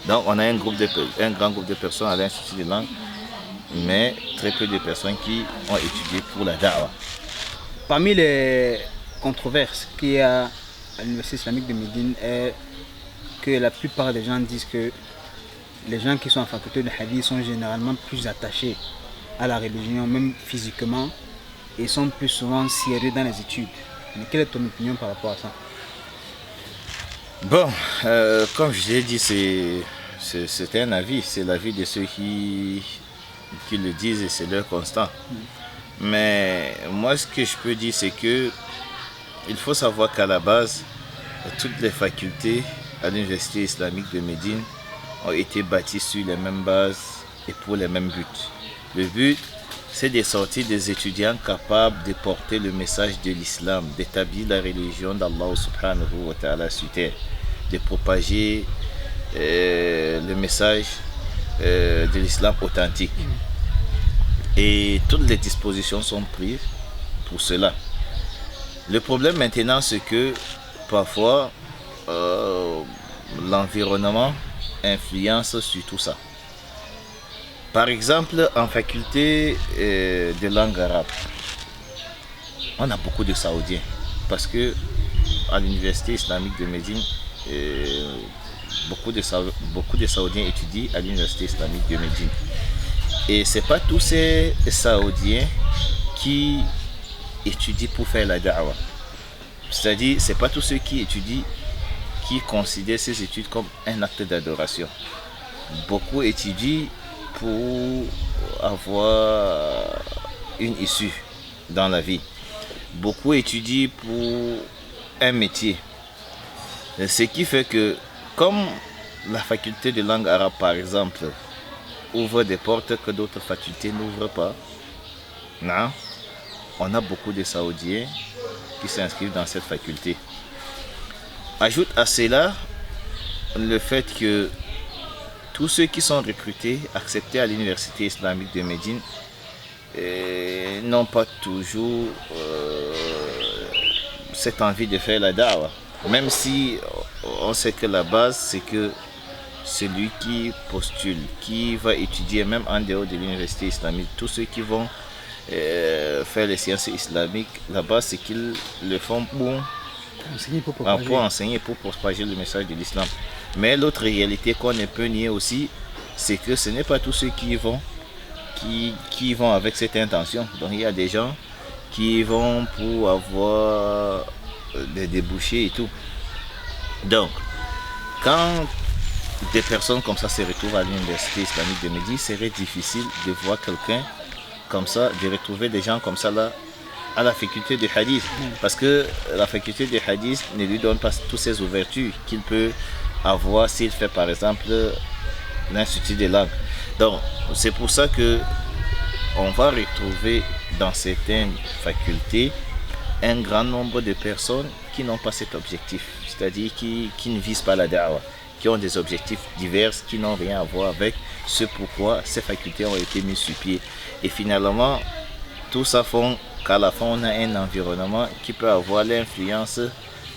C: Donc, on a un grand groupe de personnes à l'Institut de langue, mais très peu de personnes qui ont étudié pour la da'wah.
B: Parmi les controverses qu'il y a à l'Université islamique de Médine est que la plupart des gens disent que les gens qui sont en faculté de hadith sont généralement plus attachés à la religion, même physiquement, et sont plus souvent sérieux dans les études. Mais quelle est ton opinion par rapport à ça?
C: Bon, comme je l'ai dit, c'est un avis, c'est l'avis de ceux qui le disent et c'est leur constat. Mais moi, ce que je peux dire, c'est que il faut savoir qu'à la base, toutes les facultés à l'Université islamique de Médine ont été bâties sur les mêmes bases et pour les mêmes buts. Le but, c'est de sortir des étudiants capables de porter le message de l'islam, d'établir la religion d'Allah subhanahu wa ta'ala sur terre, de propager le message de l'islam authentique. Et toutes les dispositions sont prises pour cela. Le problème maintenant, c'est que parfois l'environnement influence sur tout ça. Par exemple, en faculté de langue arabe, on a beaucoup de Saoudiens parce que à l'université islamique de Médine, beaucoup de Saoudiens étudient à l'université islamique de Médine. Et ce n'est pas tous ces Saoudiens qui étudient pour faire la da'wah. C'est-à-dire, ce n'est pas tous ceux qui étudient qui considèrent ces études comme un acte d'adoration. Beaucoup étudient pour avoir une issue dans la vie. Beaucoup étudient pour un métier. Ce qui fait que, comme la faculté de langue arabe par exemple, ouvre des portes que d'autres facultés n'ouvrent pas, non, on a beaucoup de Saoudiens qui s'inscrivent dans cette faculté. Ajoute à cela le fait que tous ceux qui sont recrutés, acceptés à l'Université islamique de Médine, n'ont pas toujours cette envie de faire la da'wah. Même si on sait que la base, c'est que celui qui postule, qui va étudier même en dehors de l'Université islamique, tous ceux qui vont faire les sciences islamiques, la base, c'est qu'ils le font pour enseigner, pour propager le message de l'islam. Mais l'autre réalité qu'on ne peut nier aussi, c'est que ce n'est pas tous ceux qui vont avec cette intention. Donc il y a des gens qui vont pour avoir des débouchés et tout. Donc, quand des personnes comme ça se retrouvent à l'Université islamique de Médine, il serait difficile de voir quelqu'un comme ça, de retrouver des gens comme ça là à la faculté de hadith, parce que la faculté de hadith ne lui donne pas toutes ces ouvertures qu'il peut avoir s'il fait par exemple l'institut des langues. Donc c'est pour ça que on va retrouver dans certaines facultés un grand nombre de personnes qui n'ont pas cet objectif, c'est-à-dire qui ne visent pas la da'wah, qui ont des objectifs divers qui n'ont rien à voir avec ce pourquoi ces facultés ont été mises sur pied. Et finalement, tout ça font qu'à la fin, on a un environnement qui peut avoir l'influence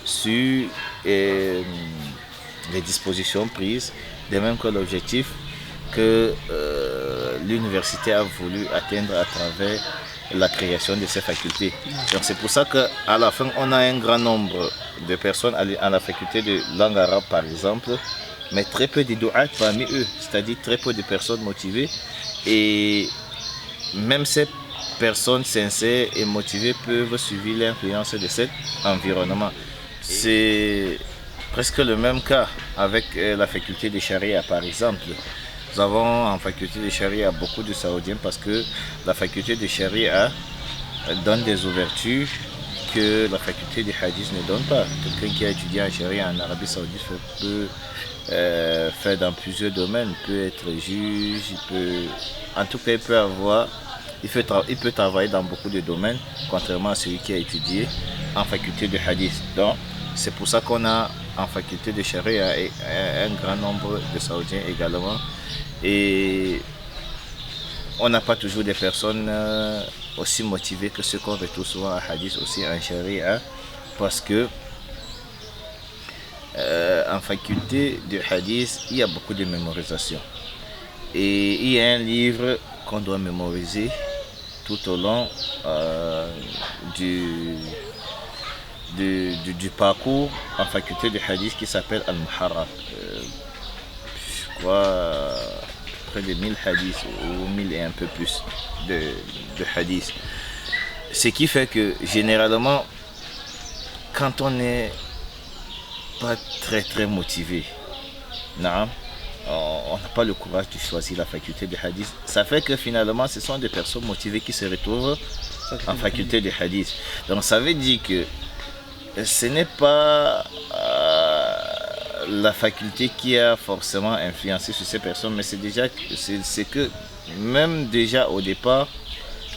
C: sur les dispositions prises, de même que l'objectif que l'université a voulu atteindre à travers la création de ces facultés. Donc c'est pour ça qu'à la fin, on a un grand nombre de personnes à la faculté de langue arabe par exemple, mais très peu de du'at parmi eux, c'est-à-dire très peu de personnes motivées. Et même ces personnes sincères et motivées peuvent suivre l'influence de cet environnement. C'est presque le même cas avec la faculté de charia par exemple. Nous avons en faculté de charia beaucoup de Saoudiens parce que la faculté de charia donne des ouvertures que la faculté de hadith ne donne pas. Quelqu'un qui a étudié en charia en Arabie Saoudite peut faire dans plusieurs domaines, il peut être juge, en tout cas il peut travailler dans beaucoup de domaines, contrairement à celui qui a étudié en faculté de hadith. Donc c'est pour ça qu'on a en faculté de charia un grand nombre de Saoudiens également. Et on n'a pas toujours des personnes aussi motivées que ceux qu'on retrouve souvent à hadith aussi en charia, parce que en faculté de hadith il y a beaucoup de mémorisation et il y a un livre qu'on doit mémoriser tout au long du parcours en faculté de hadith qui s'appelle Al-Muharrar. Je crois près de 1000 hadiths ou 1000 et un peu plus de hadiths. Ce qui fait que généralement, quand on n'est pas très motivé, non, on n'a pas le courage de choisir la faculté de hadith. Ça fait que finalement, ce sont des personnes motivées qui se retrouvent en faculté de hadith. Donc ça veut dire que ce n'est pas la faculté qui a forcément influencé sur ces personnes, mais c'est que même déjà au départ,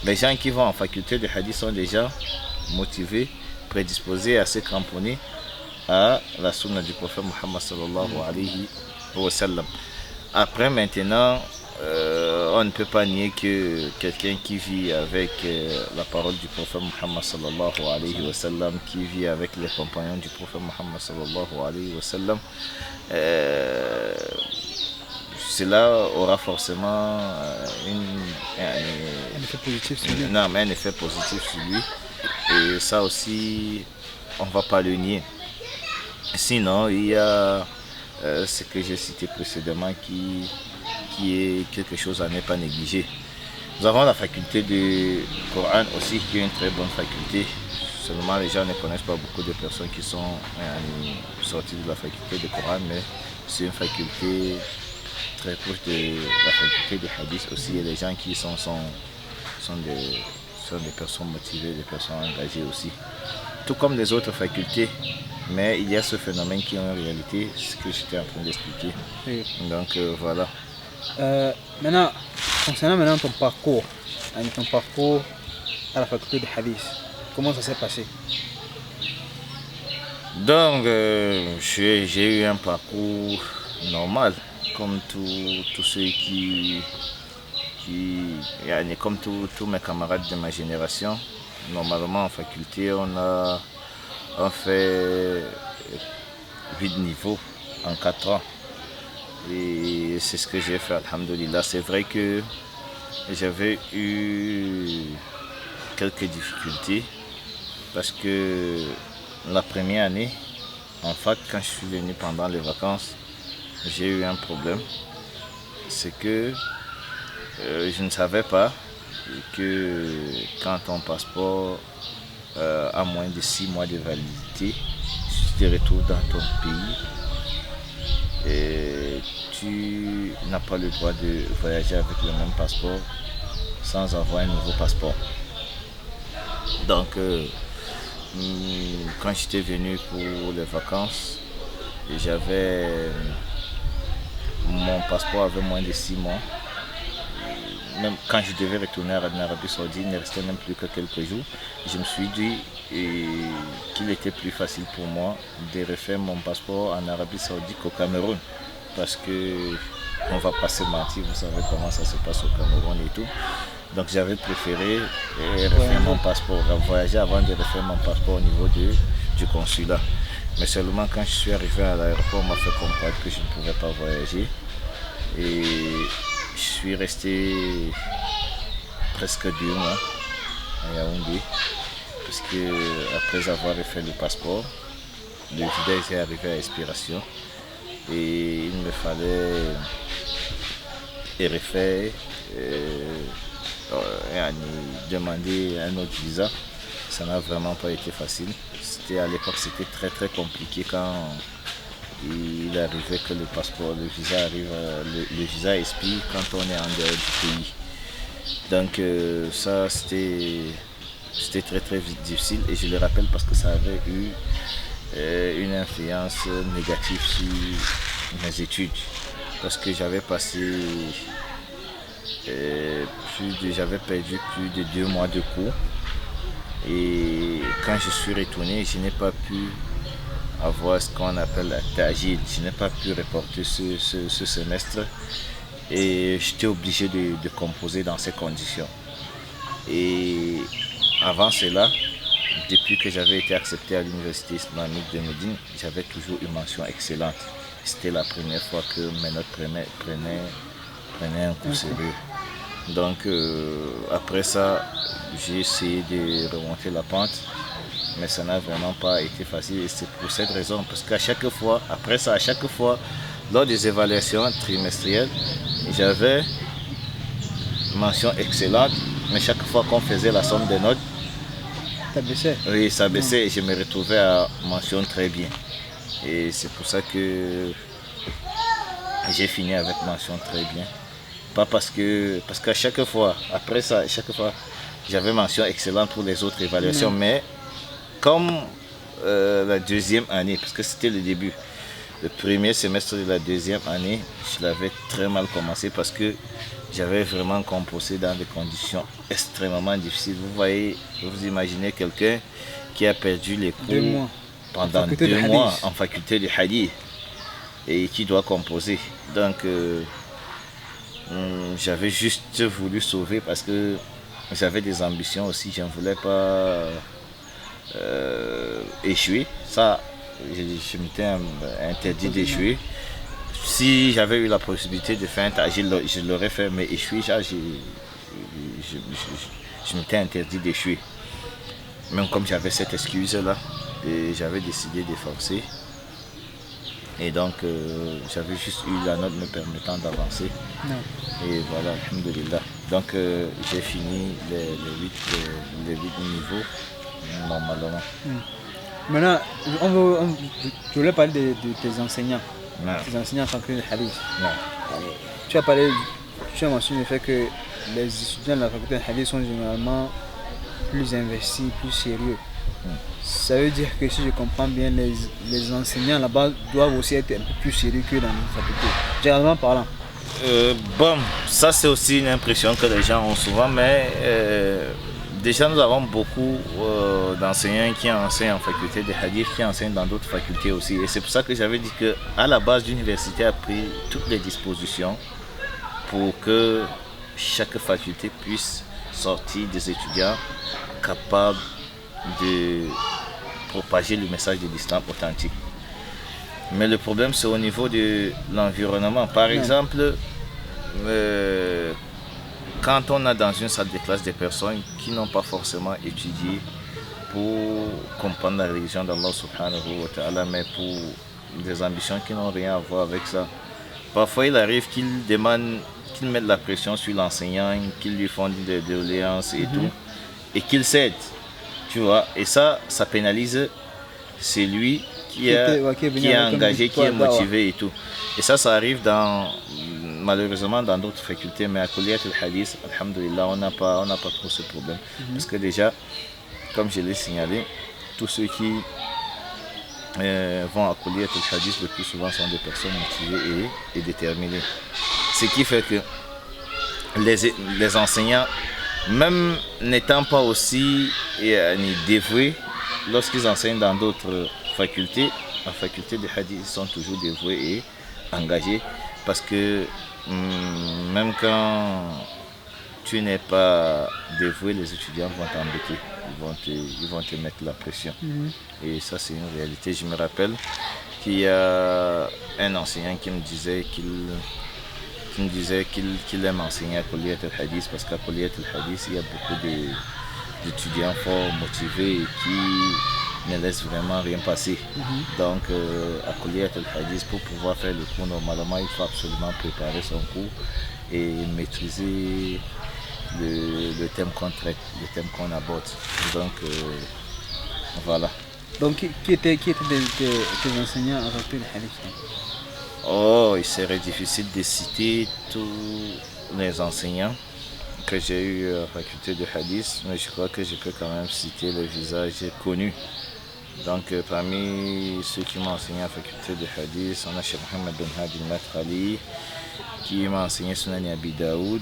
C: les gens qui vont en faculté de hadith sont déjà motivés, prédisposés à se cramponner à la sunna du prophète Muhammad sallallahu alayhi wa sallam. Après maintenant, on ne peut pas nier que quelqu'un qui vit avec la parole du prophète Muhammad sallallahu alayhi wa sallam, qui vit avec les compagnons du prophète Muhammad sallallahu alayhi wa sallam, cela aura forcément
B: Un effet positif sur lui.
C: non, mais un effet positif sur lui. Et ça aussi, on ne va pas le nier. Sinon, il y a ce que j'ai cité précédemment qui est quelque chose à ne pas négliger. Nous avons la faculté du Coran aussi, qui est une très bonne faculté. Seulement, les gens ne connaissent pas beaucoup de personnes qui sont sorties de la faculté du Coran, mais c'est une faculté très proche de la faculté de hadith aussi. Et les gens qui sont des personnes motivées, des personnes engagées aussi. Tout comme les autres facultés. Mais il y a ce phénomène qui est en réalité ce que j'étais en train d'expliquer.
B: Oui.
C: Donc voilà.
B: Maintenant, concernant ton parcours à la faculté de hadith, comment ça s'est passé?
C: Donc j'ai eu un parcours normal, comme tous ceux comme tous mes camarades de ma génération. Normalement en faculté, on fait 8 niveaux en 4 ans. Et c'est ce que j'ai fait, alhamdoulilah. C'est vrai que j'avais eu quelques difficultés parce que la première année, en fac, quand je suis venu pendant les vacances, j'ai eu un problème. C'est que je ne savais pas que quand ton passeport a moins de 6 mois de validité, si tu te retrouves dans ton pays, et tu n'as pas le droit de voyager avec le même passeport sans avoir un nouveau passeport. Donc quand j'étais venu pour les vacances, mon passeport avait moins de 6 mois. Même quand je devais retourner en Arabie Saoudite, il ne restait même plus que quelques jours. Je me suis dit qu'il était plus facile pour moi de refaire mon passeport en Arabie Saoudite qu'au Cameroun. Parce que on ne va pas se mentir, vous savez comment ça se passe au Cameroun et tout. Donc j'avais préféré refaire mon passeport, voyager avant de refaire mon passeport au niveau du consulat. Mais seulement quand je suis arrivé à l'aéroport, on m'a fait comprendre que je ne pouvais pas voyager. Et je suis resté presque 2 mois à Yaoundé, parce que après avoir refait le passeport, le visa est arrivé à expiration et il me fallait refaire demander un autre visa. Ça n'a vraiment pas été facile. À l'époque, c'était très compliqué quand il arrivait que le visa expire quand on est en dehors du pays. Donc ça c'était très difficile, et je le rappelle parce que ça avait eu une influence négative sur mes études, parce que j'avais perdu plus de 2 mois de cours, et quand je suis retourné, je n'ai pas pu avoir ce qu'on appelle la tajil. Je n'ai pas pu reporter ce semestre, et j'étais obligé de composer dans ces conditions. Et avant cela, depuis que j'avais été accepté à l'université islamique de Médine, j'avais toujours une mention excellente. C'était la première fois que mes notes prenaient un coup sérieux. Donc après ça, j'ai essayé de remonter la pente. mais ça n'a vraiment pas été facile et c'est pour cette raison, parce qu'à chaque fois, après ça, à chaque fois, lors des évaluations trimestrielles, j'avais mention excellente, mais chaque fois qu'on faisait la somme des notes,
B: Ça baissait.
C: oui, ça baissait et je me retrouvais à mention très bien. Et c'est pour ça que j'ai fini avec mention très bien. Pas parce qu'à chaque fois, après ça, chaque fois, j'avais mention excellente pour les autres évaluations, mais comme la deuxième année, parce que c'était le début, le premier semestre de la deuxième année, je l'avais très mal commencé parce que j'avais vraiment composé dans des conditions extrêmement difficiles. Vous voyez, vous imaginez quelqu'un qui a perdu les cours
B: 2 mois.
C: pendant 2 mois en faculté de hadith et qui doit composer. Donc, j'avais juste voulu sauver parce que j'avais des ambitions aussi. Je ne voulais pas échouer. Ça, je m'étais interdit d'échouer. Si j'avais eu la possibilité de faire un tas, je l'aurais fait, mais échouer, je m'étais interdit d'échouer. Même comme j'avais cette excuse-là, j'avais décidé de forcer. Et donc, j'avais juste eu la note me permettant d'avancer. Et voilà, alhamdoulilah. Donc, j'ai fini les 8 niveaux, normalement.
B: Maintenant, je voulais parler de tes enseignants.
C: Non.
B: Tes enseignants en faculté de hadith.
C: Non.
B: Tu as mentionné le fait que les étudiants de la faculté de hadith sont généralement plus investis, plus sérieux. Ça veut dire que si je comprends bien, les enseignants là-bas doivent aussi être un peu plus sérieux que dans les facultés, généralement parlant.
C: Bon, ça c'est aussi une impression que les gens ont souvent, mais déjà nous avons beaucoup d'enseignants qui enseignent en faculté de hadith, qui enseignent dans d'autres facultés aussi. Et c'est pour ça que j'avais dit qu'à la base, l'université a pris toutes les dispositions pour que chaque faculté puisse sortir des étudiants capables de propager le message de l'islam authentique. Mais le problème c'est au niveau de l'environnement. Par exemple, quand on a dans une salle de classe des personnes qui n'ont pas forcément étudié pour comprendre la religion d'Allah subhanahu wa ta'ala, mais pour des ambitions qui n'ont rien à voir avec ça, parfois il arrive qu'ils mettent la pression sur l'enseignant, qu'ils lui font des doléances et tout, et qu'il cède. Tu vois, et ça pénalise celui qui est engagé, qui est motivé et tout. Et ça arrive malheureusement dans d'autres facultés, mais à Kulliyat al-Hadith, alhamdoulilah, on n'a pas trop ce problème. Parce que déjà, comme je l'ai signalé, tous ceux qui vont à Kulliyat al-Hadith le plus souvent sont des personnes motivées et déterminées. Ce qui fait que les enseignants, même n'étant pas aussi dévoués, lorsqu'ils enseignent dans d'autres facultés, en faculté de hadith, ils sont toujours dévoués et engagés parce que même quand tu n'es pas dévoué, les étudiants vont t'embêter, ils vont te mettre la pression. Et ça c'est une réalité. Je me rappelle qu'il y a un enseignant qui me disait qu'il aime enseigner à Kulliyat al-Hadith parce qu'à Kulliyat al-Hadith, il y a beaucoup d'étudiants forts, motivés et qui ne laissent vraiment rien passer. Donc, à Kulliyat al-Hadith, pour pouvoir faire le cours normalement, il faut absolument préparer son cours et maîtriser le thème qu'on traite, le thème qu'on aborde. Donc, voilà.
B: Donc, qui étaient tes enseignants à faculté de hadith?
C: Oh, il serait difficile de citer tous les enseignants que j'ai eu à la faculté de hadith, mais je crois que je peux quand même citer les visages connus. Donc parmi ceux qui m'ont enseigné à la faculté de hadith, on a Cheikh Mohamed Ben Hadi al-Madkhali qui m'a enseigné Sunan Abi Daoud.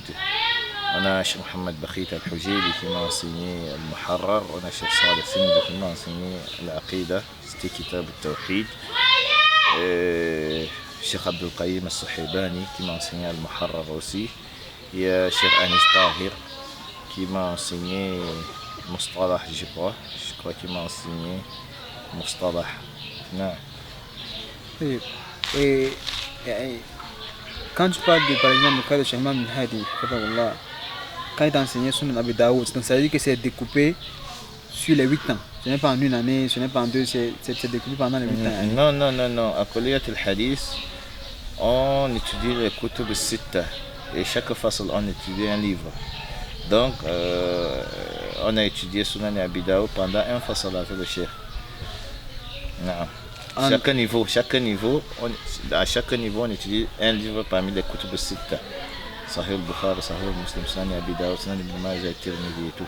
C: On a Cheikh Mohamed Bakhit al-Hujayli qui m'a enseigné al-Muharrar. On a Cheikh Saleh Sindi qui m'a enseigné l'Aqida, c'était Kitab al-Tawhid. Cheikh Abdul Qayyim al-Suhaybani qui m'a enseigné al-Muharrar aussi. Il y a Cheikh Anis Tahir qui m'a enseigné Mustalah, je crois qu'il m'a enseigné Mustalah. Non.
B: Et quand tu parles par exemple du cas de Cheikh Mohamed Hadi, quand il t'a enseigné Sunan Abi Daoud, ça veut dire que c'est découpé sur les 8 ans. Ce n'est pas en une année, ce n'est pas en deux, c'est découpé pendant les 8 ans.
C: Non. À Kulliyat al-Hadith, on étudie les Kutub al-Sitta. Et chaque fasl, on étudie un livre. Donc, on a étudié Sunan Abi Daoud pendant un fasl avec le cheikh. Chaque niveau, à chaque niveau, on étudie un livre parmi les Kutub al-Sitta. Sahih al-Bukhari, Sahih al-Muslim, Sunan Abi Daoud, Sunan Ibn Majah, Tirmidhi et tout.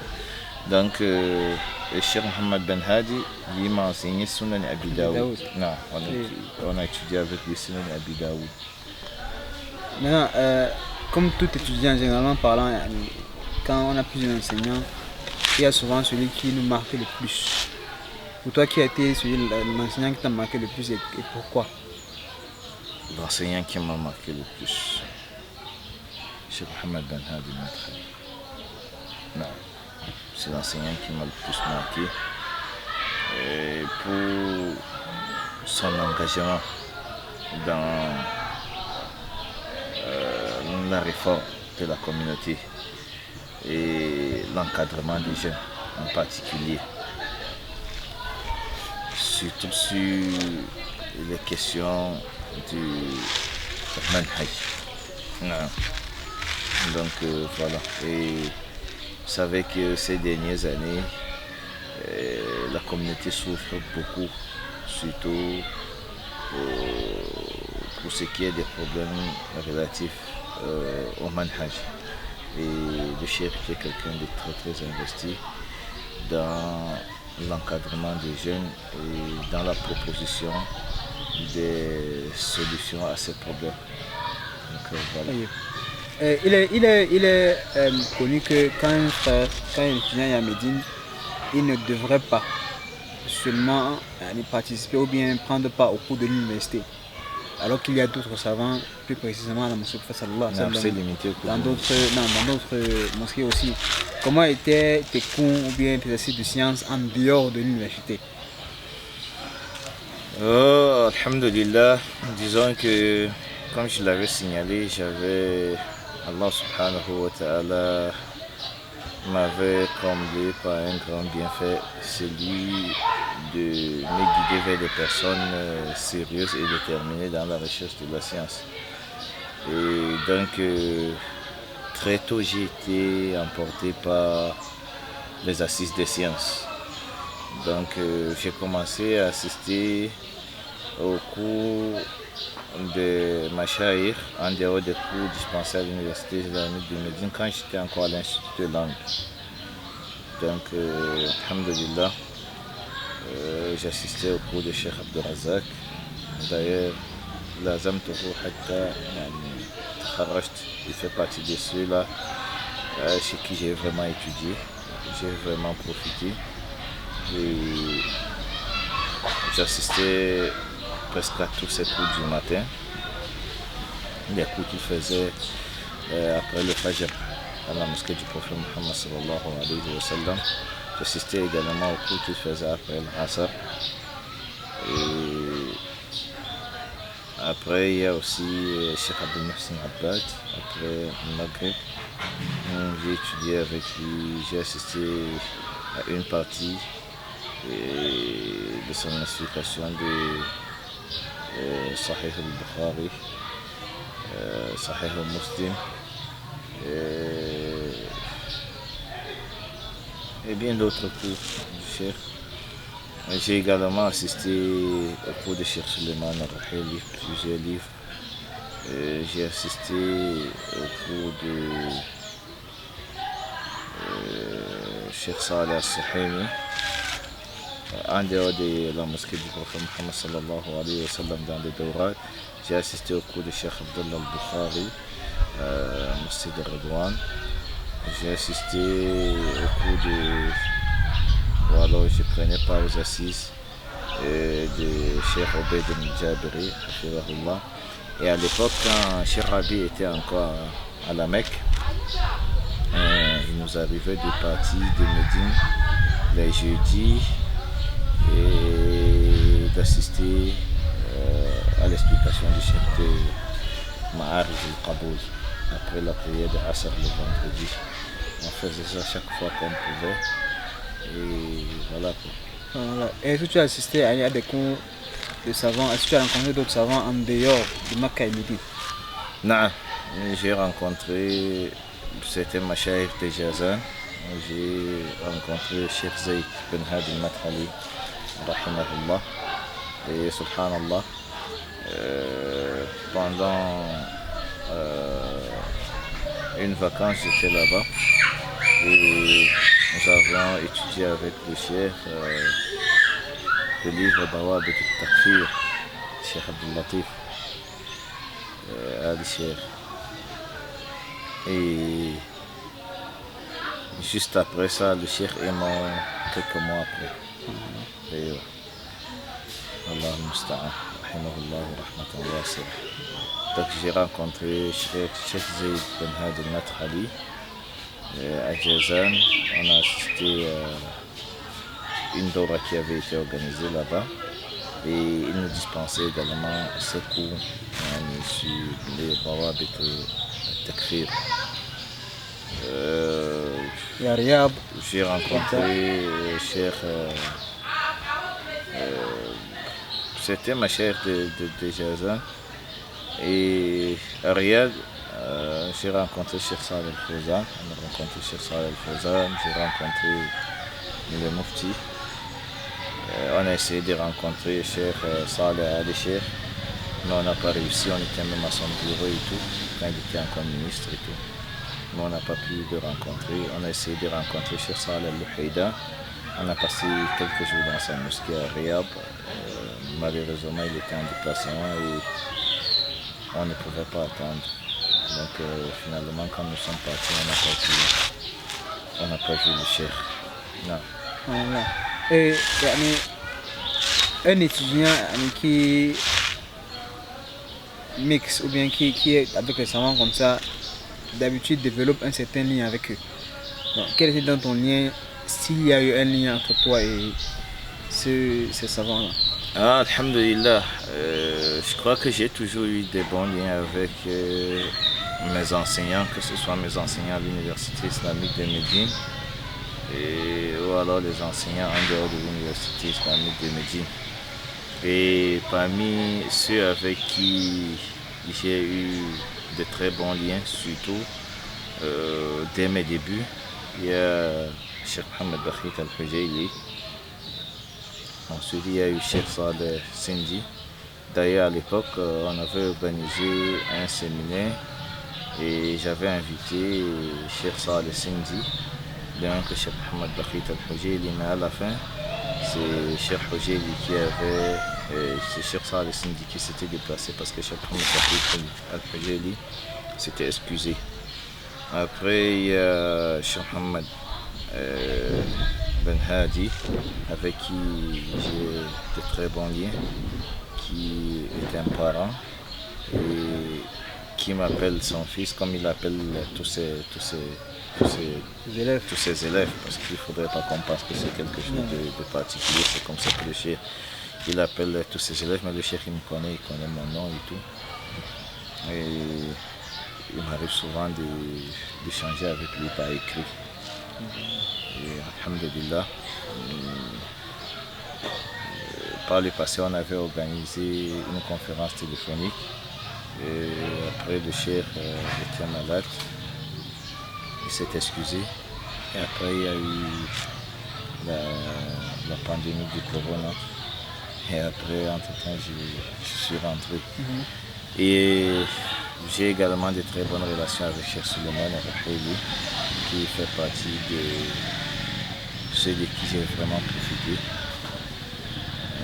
C: Donc, le Cheikh Mohammed Ben Hadi, il m'a enseigné Sunan Abi Daoud. Non, on a étudié avec lui Sunan Abi Daoud.
B: Maintenant, comme tout étudiant, généralement parlant, quand on a plusieurs enseignants, il y a souvent celui qui nous marque le plus. Pour toi, qui a été l'enseignant qui t'a marqué le plus et pourquoi?
C: L'enseignant qui m'a marqué le plus, Cheikh Mohammed Ben Hadi. Non. C'est l'enseignant qui m'a le plus marqué et pour son engagement dans la réforme de la communauté et l'encadrement des jeunes en particulier, surtout sur les questions du manhaj. Donc voilà. Et vous savez que ces dernières années, la communauté souffre beaucoup, surtout pour ce qui est des problèmes relatifs au manhaj. Et le cheikh est quelqu'un de très investi dans l'encadrement des jeunes et dans la proposition des solutions à ces problèmes. Donc voilà.
B: Il est connu que quand un étudiant est à Médine, il ne devrait pas seulement participer ou bien prendre part au cours de l'université. Alors qu'il y a d'autres savants, plus précisément à la mosquée dans d'autres mosquées aussi. Comment étaient tes cours ou bien tes exercices de sciences en dehors de l'université?
C: Alhamdulillah, disons que comme je l'avais signalé, Allah subhanahu wa ta'ala m'avait comblé par un grand bienfait, celui de me guider vers des personnes sérieuses et déterminées dans la recherche de la science. Et donc, très tôt, j'ai été emporté par les assises des sciences. Donc, j'ai commencé à assister aux cours de Mashayikh en dehors des cours dispensés à l'université islamique de Médine quand j'étais encore à l'institut de langue. Donc, alhamdulillah, j'assistais au cours de Cheikh Abdul Razak. D'ailleurs, Lazam Tourou Hatta Kharajt, il fait partie de ceux-là chez qui j'ai vraiment étudié, j'ai vraiment profité. Et j'assistais presque à tous ces cours du matin, les cours qu'il faisait après le Fajr à la mosquée du prophète Muhammad sallallahu alayhi wa sallam. J'assistais également aux cours qu'il faisait après le Asr. Et après, il y a aussi Cheikh Abdel Mohsin Abbad, après le Maghreb. J'ai étudié avec lui, j'ai assisté à une partie de son explication de Sahih al-Bukhari, Sahih al-Muslim et bien d'autres cours du Cheikh. J'ai également assisté au cours de Cheikh Suleiman al-Rahili, plusieurs livres. J'ai assisté au cours de Cheikh Saleh al-Suhaimi, en dehors de la mosquée du prophète Muhammad sallallahu alayhi wa sallam dans les Dawrat. J'ai assisté au cours de Cheikh Abdullah al-Bukhari, Masjid al-Radwan. J'ai assisté au cours de... Voilà, je prenais part aux assises de Cheikh Obeid al-Jabiri, et à l'époque, quand Cheikh Rabi était encore à la Mecque, il nous arrivait de partir de Médine les jeudis et d'assister à l'explication du chef de Ma'arij al-Qaboul après la prière de Asr le vendredi. On faisait ça chaque fois qu'on pouvait. Et voilà quoi.
B: Voilà. Et est-ce que tu as assisté à des cours de savants? Est-ce que tu as rencontré d'autres savants en dehors de Makka et Médine?
C: Non, j'ai rencontré certains mashayikh de Jazan. J'ai rencontré Cheikh Zayd Ben Hadi al-Madkhali, rahimahullah. Et subhanallah, pendant une vacance, j'étais là-bas. Et nous avions étudié avec le Cheikh le livre Dawabit al-Takfir, Cheikh Abdul Latif. Ali Cheikh. Et juste après ça, le Cheikh est mort quelques mois après. Et Allah musta'an, rahimahullah wa rahmatan wasi'a. Donc j'ai rencontré Cheikh Zayd Ben Hadi al-Madkhali à Jazan. On a assisté à une dora qui avait été organisée là-bas. Et il nous dispensait également ce cours sur les Dawabit al-Takfir. J'ai rencontré Cheikh, c'était ma chère de Jazan. Et à Riyad, j'ai rencontré Cheikh Saleh al-Fawzan. On a rencontré Cheikh Saleh al-Fawzan, j'ai rencontré le Mufti. On a essayé de rencontrer Cheikh Saleh Ali Cheikh, mais on n'a pas réussi, on était même à son bureau et tout, quand il était encore ministre et tout. Mais on n'a pas pu le rencontrer. On a essayé de rencontrer Cheikh Saleh al-Luhaïda. On a passé quelques jours dans sa mosquée à Riyad. Malheureusement, il était en déplacement et on ne pouvait pas attendre. Donc finalement, quand nous sommes partis, on n'a pas vu le Cheikh. Non.
B: Voilà. Et un étudiant qui mixe ou bien qui est avec les savants comme ça, d'habitude développe un certain lien avec eux. Donc, quel était dans ton lien, s'il y a eu un lien entre toi et ces savants-là?
C: Ah, alhamdulillah, je crois que j'ai toujours eu des bons liens avec mes enseignants, que ce soit mes enseignants à l'Université islamique de Médine ou alors les enseignants en dehors de l'Université islamique de Médine. Et parmi ceux avec qui j'ai eu de très bons liens, surtout dès mes débuts, il y a Cheikh Mohamed Bakhit al-Hujayli. Ensuite, il y a eu Cheikh Saleh Sindi. D'ailleurs, à l'époque, on avait organisé un séminaire et j'avais invité Cheikh Saleh Sindi, bien que Cheikh Mohamed Bakhit al-Hujayli, mais à la fin, c'est Cheikh Hujayli qui avait, c'est Cheikh Saleh Sindi qui s'était déplacé parce que Cheikh Mohamed Bakhit al-Hujayli s'était excusé. Après, il y a Cheikh Mohamed Ben Hadi, avec qui j'ai de très bons liens, qui est un parent et qui m'appelle son fils comme il appelle tous ses élèves, parce qu'il ne faudrait pas qu'on pense que c'est quelque chose de particulier, c'est comme ça que le cheikh il appelle tous ses élèves, mais le cheikh il me connaît, il connaît mon nom et tout. Et il m'arrive souvent d'échanger avec lui par écrit. Et alhamdulillah, par le passé on avait organisé une conférence téléphonique et après le cheikh était malade, il s'est excusé et après il y a eu la pandémie du corona et après entre temps je suis rentré. Et j'ai également de très bonnes relations avec Cheikh Suleiman Raheli, qui fait partie de ceux de qui j'ai vraiment profité.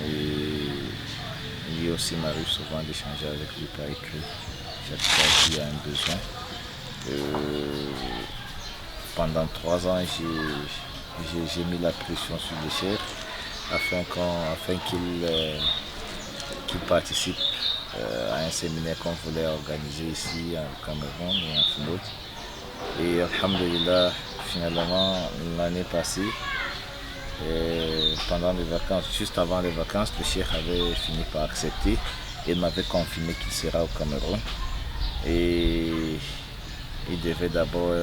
C: Et lui aussi m'arrive souvent d'échanger avec lui par écrit, chaque fois qu'il y a un besoin. Pendant 3 ans, j'ai mis la pression sur le cheikh afin qu'il participe à un séminaire qu'on voulait organiser ici au Cameroun et en Founaud. Et alhamdulillah, finalement, l'année passée, pendant les vacances, juste avant les vacances, le cheikh avait fini par accepter. Il m'avait confirmé qu'il sera au Cameroun. Et il devait d'abord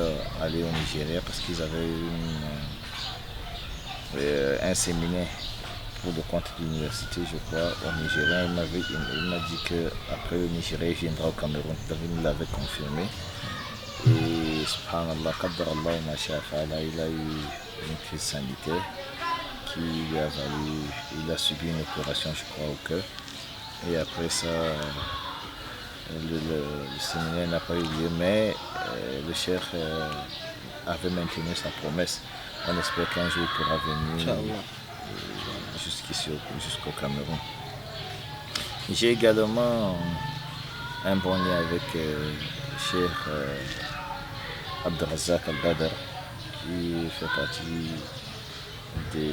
C: aller au Nigeria parce qu'ils avaient eu un séminaire pour le compte de l'université, je crois, au Nigeria. Il m'a dit qu'après le Nigeria, il viendra au Cameroun. Donc il me l'avait confirmé. Et subhanallah, qaddarallah ma sha'a fa'ala, il a eu une crise sanitaire qui lui a valu, il a subi une opération, je crois, au cœur. Et après ça, le séminaire n'a pas eu lieu, mais le cheikh avait maintenu sa promesse. On espère qu'un jour il pourra venir jusqu'ici, jusqu'au Cameroun. J'ai également un bon lien avec cheikh Abdelrazak Al-Badr, qui fait partie de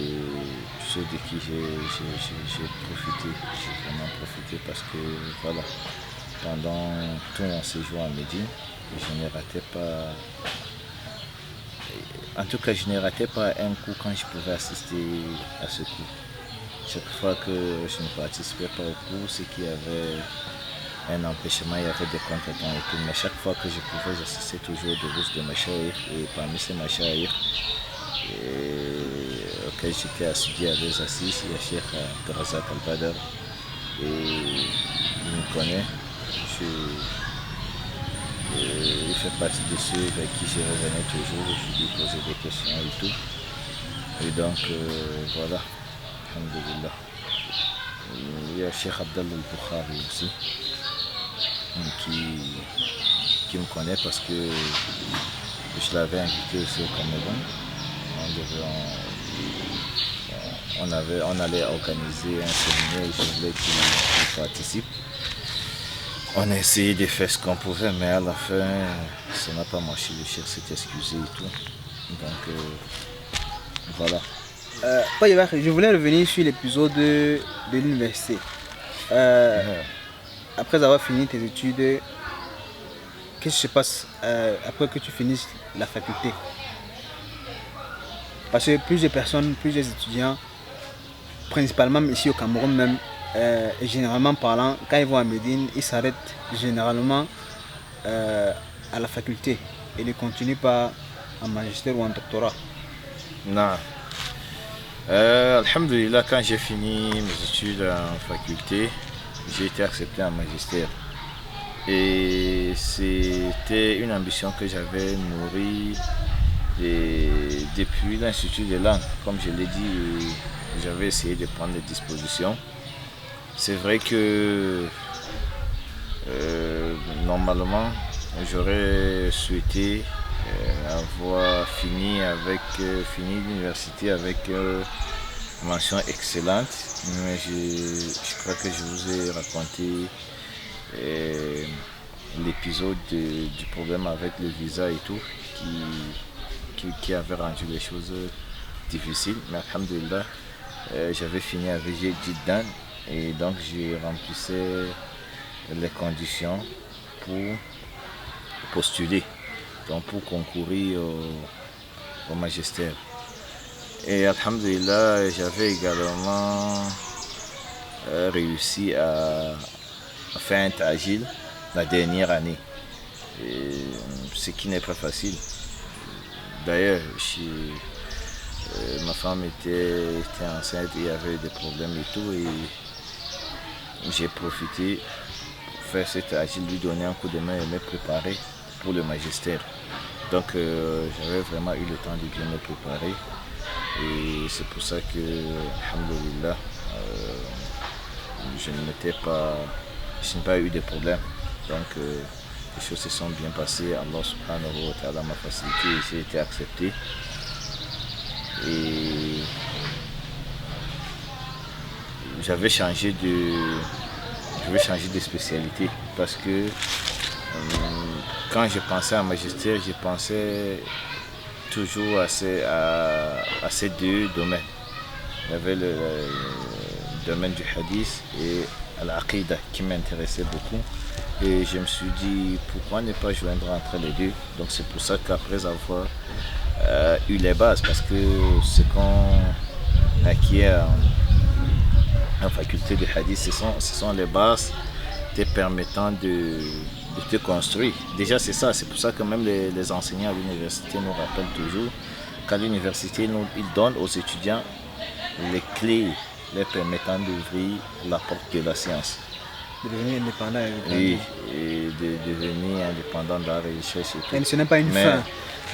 C: ceux de qui j'ai profité. J'ai vraiment profité parce que voilà, pendant tout mon séjour à Médine, je ne ratais pas. En tout cas, je ne ratais pas un coup quand je pouvais assister à ce cours. Chaque fois que je ne participais pas au cours, c'est qu'il y avait un empêchement, il y avait des contretemps et tout. Mais chaque fois que je pouvais, j'assistais toujours aux bourses de Machaïr. Et parmi ces Machaïr auxquels j'étais assidu à des assises, il y a Cheikh Abdelrazak Al-Badr. Et il me connaît. Il fait partie de ceux avec qui je revenais toujours, je lui posais des questions et tout. Et donc voilà, alhamdulillah. Il y a Cheikh Abdallah Al-Bukhari aussi, qui me connaît parce que je l'avais invité aussi au Cameroun. On allait organiser un séminaire et je voulais qu'il participe. On a essayé de faire ce qu'on pouvait, mais à la fin, ça n'a pas marché. Le chef s'est excusé et tout. Donc, voilà.
B: Je voulais revenir sur l'épisode de l'université. Après avoir fini tes études, qu'est-ce qui se passe après que tu finisses la faculté? Parce que plusieurs personnes, plusieurs étudiants, principalement ici au Cameroun même, généralement parlant, quand ils vont à Médine, ils s'arrêtent généralement à la faculté et ne continuent pas en magistère ou en doctorat.
C: Non. Alhamdulillah, quand j'ai fini mes études en faculté, j'ai été accepté en magistère. Et c'était une ambition que j'avais nourrie depuis l'Institut des langues. Comme je l'ai dit, j'avais essayé de prendre des dispositions. C'est vrai que normalement, j'aurais souhaité avoir fini l'université avec mention excellente, mais je crois que je vous ai raconté l'épisode du problème avec le visa et tout qui avait rendu les choses difficiles, mais alhamdulillah, j'avais fini avec Jiddan et donc j'ai remplissais les conditions pour postuler, donc pour concourir au magistère. Et alhamdulillah, j'avais également réussi à faire un tajil la dernière année, ce qui n'est pas facile. D'ailleurs, ma femme était enceinte et il y avait des problèmes et tout, et j'ai profité pour faire cet tajil, lui donner un coup de main et me préparer pour le magistère. Donc j'avais vraiment eu le temps de bien me préparer. Et c'est pour ça que, alhamdulillah, je n'ai pas eu de problème. Donc les choses se sont bien passées. Allah subhanahu wa ta'ala m'a facilité et j'ai été accepté. Et j'avais changé de spécialité parce que quand je pensais à magistère, je pensais toujours à ces deux domaines. Il y avait le domaine du hadith et l'aqidah qui m'intéressait beaucoup. Et je me suis dit, pourquoi ne pas joindre entre les deux? Donc c'est pour ça qu'après avoir eu les bases, parce que ce qu'on acquiert en faculté de hadith, ce sont les bases te permettant de te construire. Déjà c'est ça, c'est pour ça que même les enseignants à l'université nous rappellent toujours qu'à l'université, ils donnent aux étudiants les clés les permettant d'ouvrir la porte de la science.
B: De devenir indépendant.
C: Oui, et de devenir indépendant dans la recherche.
B: Et ce n'est pas une fin.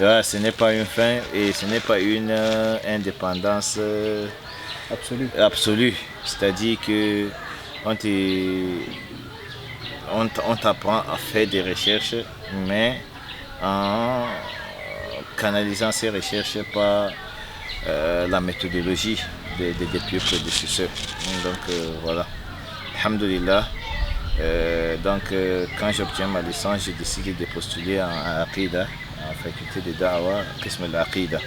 C: Ouais, ce n'est pas une fin et ce n'est pas une indépendance absolue. C'est-à-dire que on t'apprend à faire des recherches, mais en canalisant ces recherches par la méthodologie des pieux prédécesseurs. Donc voilà. Alhamdulillah. Quand j'obtiens ma licence, j'ai décidé de postuler en Aqida, en faculté de Da'wa, Qism al-Aqida.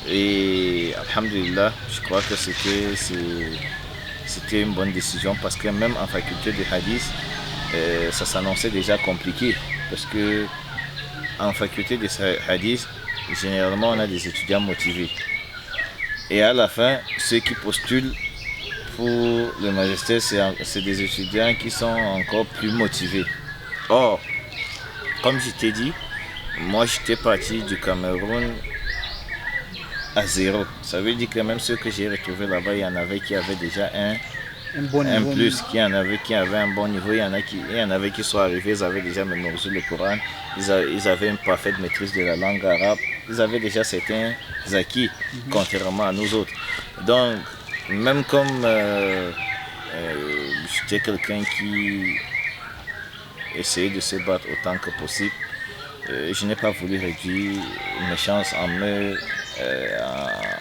C: Et alhamdulillah, je crois que c'était une bonne décision parce que même en faculté de Hadith, ça s'annonçait déjà compliqué parce que en faculté de Hadith, généralement on a des étudiants motivés. Et à la fin, ceux qui postulent pour le magistère, c'est des étudiants qui sont encore plus motivés. Or, comme je t'ai dit, moi j'étais parti du Cameroun à zéro. Ça veut dire que même ceux que j'ai retrouvés là-bas, il y en avait qui avaient déjà un
B: bon niveau,
C: plus, qui avaient un bon niveau, il y en avait qui sont arrivés, ils avaient déjà mémorisé le Coran, ils avaient une parfaite maîtrise de la langue arabe, ils avaient déjà certains acquis, contrairement à nous autres. Donc, même comme j'étais quelqu'un qui essayait de se battre autant que possible, je n'ai pas voulu réduire mes chances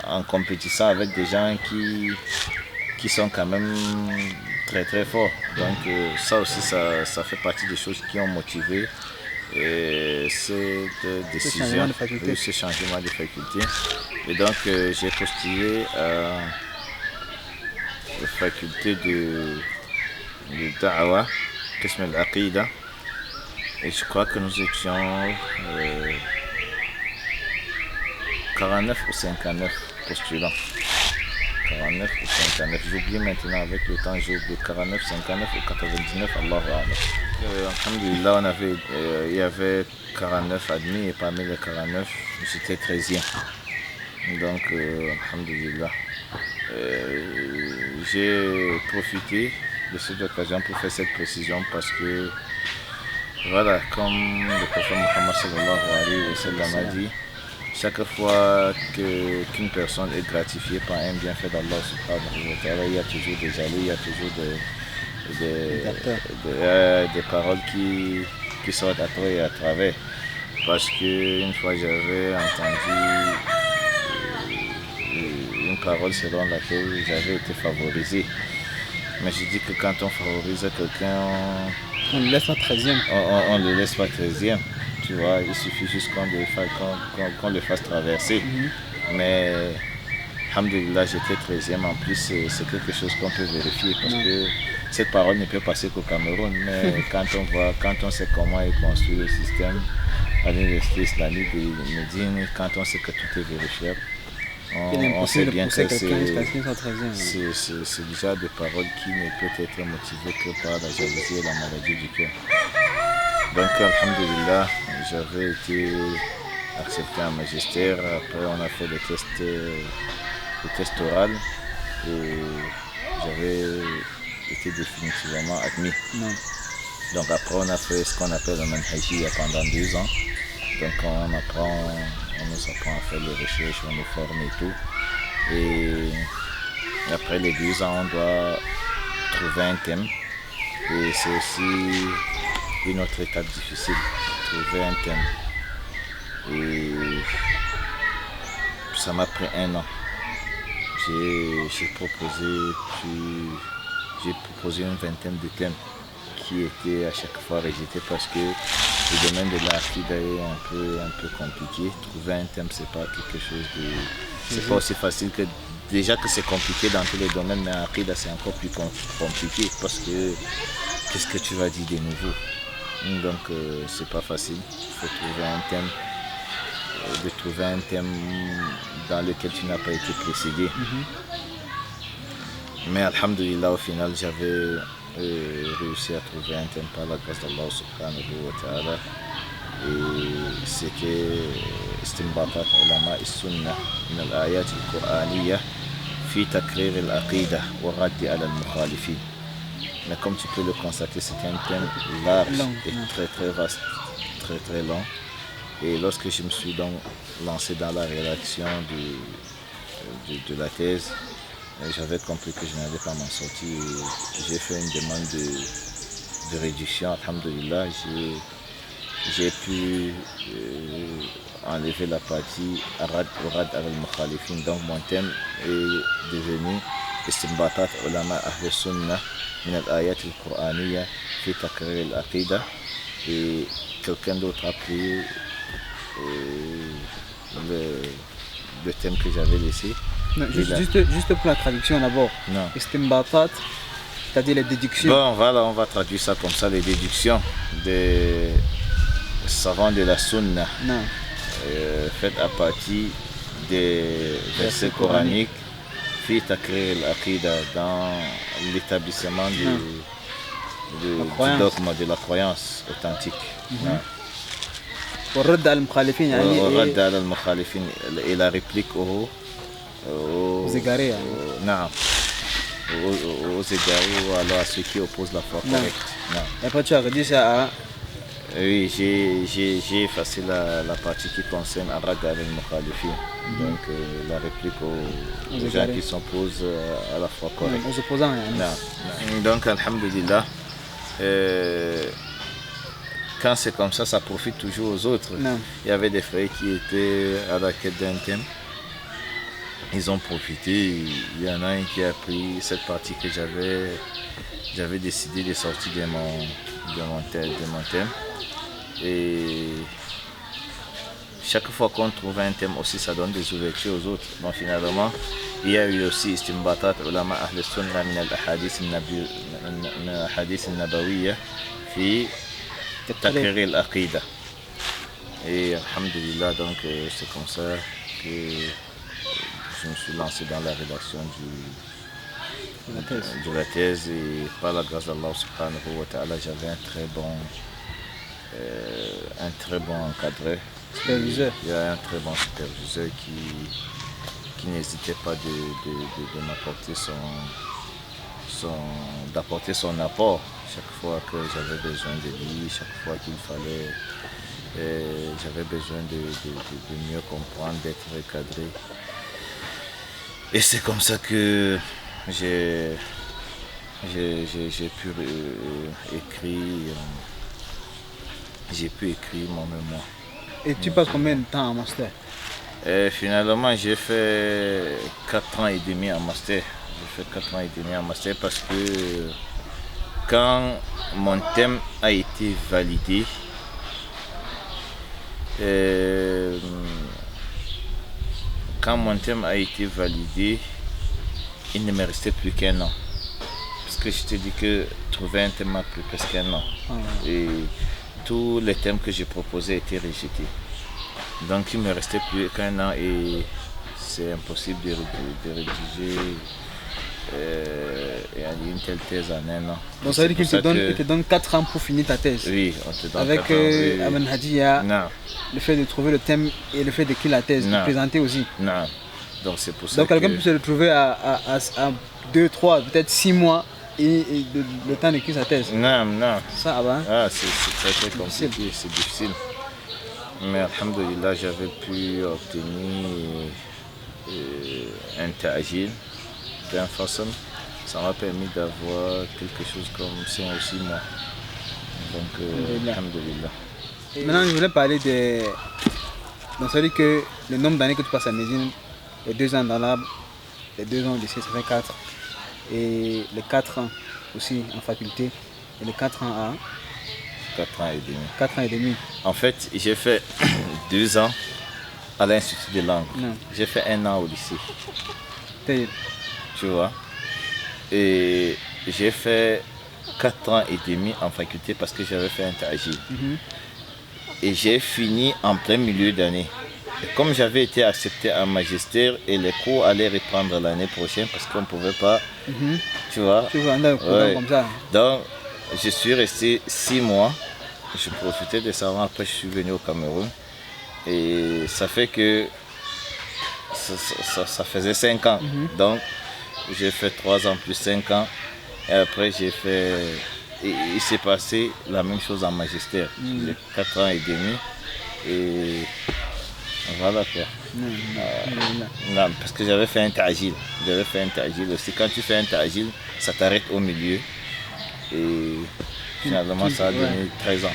C: en compétissant avec des gens qui sont quand même très très forts. Donc ça aussi, ça fait partie des choses qui ont motivé cette décision, ce changement de faculté. Et donc j'ai postulé à la faculté de Da'wa, Qism al-Aqida. Et je crois que nous étions 49 ou 59 postulants. 49 ou 59, j'oublie maintenant avec le temps, j'ai oublié 49, 59 ou 99, Allahu A'lam. Alhamdulillah, il y avait 49 admis et parmi les 49, j'étais 13e. Donc, alhamdulillah. J'ai profité de cette occasion pour faire cette précision parce que, voilà, comme le prophète Muhammad sallallahu alayhi wa sallam a dit, chaque fois qu'une personne est gratifiée par un bienfait d'Allah subhanahu wa ta'ala, il y a toujours des jaloux, il y a toujours des paroles qui sortent à tort et à travers. Parce qu'une fois j'avais entendu une parole selon laquelle j'avais été favorisé. Mais je dis que quand on favorise quelqu'un,
B: on ne le laisse pas 13e.
C: On ne le laisse pas 13e. Tu vois, il suffit juste qu'on le fasse traverser. Mais, alhamdulillah, j'étais 13e. En plus, c'est quelque chose qu'on peut vérifier parce que cette parole ne peut passer qu'au Cameroun. Mais quand on sait comment est construit le système à l'université islamique de Médine, quand on sait que tout est vérifiable, on sait bien que c'est déjà des paroles qui ne peuvent être motivées que par la jalousie et la maladie du cœur. Donc, alhamdulillah, j'avais été accepté en magistère. Après, on a fait le test oral et j'avais été définitivement admis. Donc, après, on a fait ce qu'on appelle le manhajiyya pendant 2 ans. Donc, on nous apprend à faire les recherches, on est formé et tout. Et après les 2 ans, on doit trouver un thème. Et c'est aussi une autre étape difficile, trouver un thème. Et ça m'a pris 1 an. J'ai proposé une vingtaine de thèmes qui étaient à chaque fois rejetés parce que le domaine de l'Aqida est un peu compliqué. Trouver un thème, c'est pas quelque chose de... C'est pas aussi facile que... Déjà que c'est compliqué dans tous les domaines, mais en Aqida c'est encore plus compliqué parce que qu'est-ce que tu vas dire de nouveau? Donc c'est pas facile. Il faut trouver un thème dans lequel tu n'as pas été précédé. Mais alhamdulillah, au final, j'avais réussi à trouver un thème par la grâce d'Allah subhanahu wa ta'ala. Et c'était Istinbatat ulama as-sunnah min al-ayat al-Qur'aniyya fi في تقرير العقيدة والرد على المخالفين. Mais comme tu peux le constater, c'est un thème large et très très vaste, très très long. Et lorsque je me suis donc lancé dans la rédaction de la thèse, j'avais compris que je n'allais pas m'en sortir. J'ai fait une demande de réduction. Alhamdulillah, j'ai pu enlever la partie Arad al-Mukhalifin. Donc mon thème est devenu Istinbatat ulama ahl sunnah min al-ayat al-Qur'aniyya fi taqrir al-aqida. Et quelqu'un d'autre a pris le thème que j'avais laissé.
B: Non, juste pour la traduction d'abord. Istinbatat, c'est-à-dire les déductions.
C: Bon, voilà, on va traduire ça comme ça, les déductions des savants de la Sunna, faites à partir des versets coraniques, fi taqrir al-aqida, dans l'établissement du dogme, de la croyance authentique.
B: والرد على المخالفين يعني
C: والرد على المخالفين et la réplique aux
B: égarés.
C: Non. Aux égarés ou alors à ceux qui opposent la foi correcte.
B: Et après tu as réduit ça à...
C: Oui, j'ai effacé la partie qui concerne Arad al-Mukhalifin. Donc la réplique aux gens qui s'opposent à la foi correcte.
B: Aux opposants.
C: Donc alhamdulillah, quand c'est comme ça, ça profite toujours aux autres. Il y avait des frères qui étaient à la quête d'un thème. Ils ont profité. Il y en a un qui a pris cette partie que j'avais décidé de sortir de mon thème. Et chaque fois qu'on trouve un thème aussi, ça donne des ouvertures aux autres. Donc finalement, il y a eu aussi Istinbatat ulama ahl sunnah min al-ahadith al-nabawiyya fi taqrir al-aqida. Et alhamdulillah, donc c'est comme ça que je me suis lancé dans la rédaction de la thèse. Et par la grâce d'Allah subhanahu wa ta'ala, j'avais un très bon encadreur.
B: Superviseur.
C: Il y a un très bon superviseur qui n'hésitait pas de m'apporter d'apporter son apport chaque fois que j'avais besoin de lui, chaque fois qu'il fallait, j'avais besoin de mieux comprendre, d'être recadré. Et c'est comme ça que j'ai pu écrire mon mémoire.
B: Et tu passes combien de temps en master?
C: Finalement, j'ai fait 4 ans et demi en master. Parce que quand mon thème a été validé, il ne me restait plus qu'un an. Parce que je t'ai dit que trouver un thème m'a pris presque un an. Et tous les thèmes que j'ai proposés étaient rejetés. Donc il ne me restait plus qu'un an et c'est impossible de rédiger une telle thèse en un an.
B: Donc ça veut dire qu'il te donne 4 ans pour finir ta thèse.
C: Oui, on te donne
B: avec
C: 4 ans.
B: Aman Hadiya, le fait de trouver le thème et le fait d'écrire la thèse, de présenter aussi.
C: Non. Donc c'est pour ça.
B: Donc quelqu'un peut se retrouver à 2, 3, peut-être 6 mois et le temps d'écrire sa thèse.
C: Non.
B: Ça va.
C: C'est très compliqué, c'est difficile. Mais alhamdulillah, j'avais pu obtenir un ta'jil d'un façon. Ça m'a permis d'avoir quelque chose comme 5 ou 6 mois. Donc alhamdulillah.
B: Maintenant je voulais parler de... Donc ça veut dire que le nombre d'années que tu passes à Médine, les 2 ans dans l'arbre, les 2 ans au lycée, ça fait 4. Et les 4 ans aussi en faculté, et les 4 ans à...
C: 4 ans et demi.
B: 4 ans et demi.
C: En fait, j'ai fait 2 ans à l'Institut de langue. J'ai fait 1 an au lycée. Tu vois. Et j'ai fait 4 ans et demi en faculté parce que j'avais fait un ta'jil. Et j'ai fini en plein milieu d'année. Et comme j'avais été accepté en magistère et les cours allaient reprendre l'année prochaine parce qu'on ne pouvait pas, tu vois.
B: Tu vois, comme ça.
C: Donc, je suis resté 6 mois. Je profitais de ça. Après, je suis venu au Cameroun. Et ça fait que ça faisait 5 ans. Donc, j'ai fait 3 ans plus 5 ans. Et après, j'ai fait. Il s'est passé la même chose en magistère. J'ai 4 ans et demi. Et voilà quoi. Non, parce que j'avais fait un ta'jil. J'avais fait un ta'jil aussi. Quand tu fais un ta'jil, ça t'arrête au milieu. Et finalement, ça a donné 13 ans.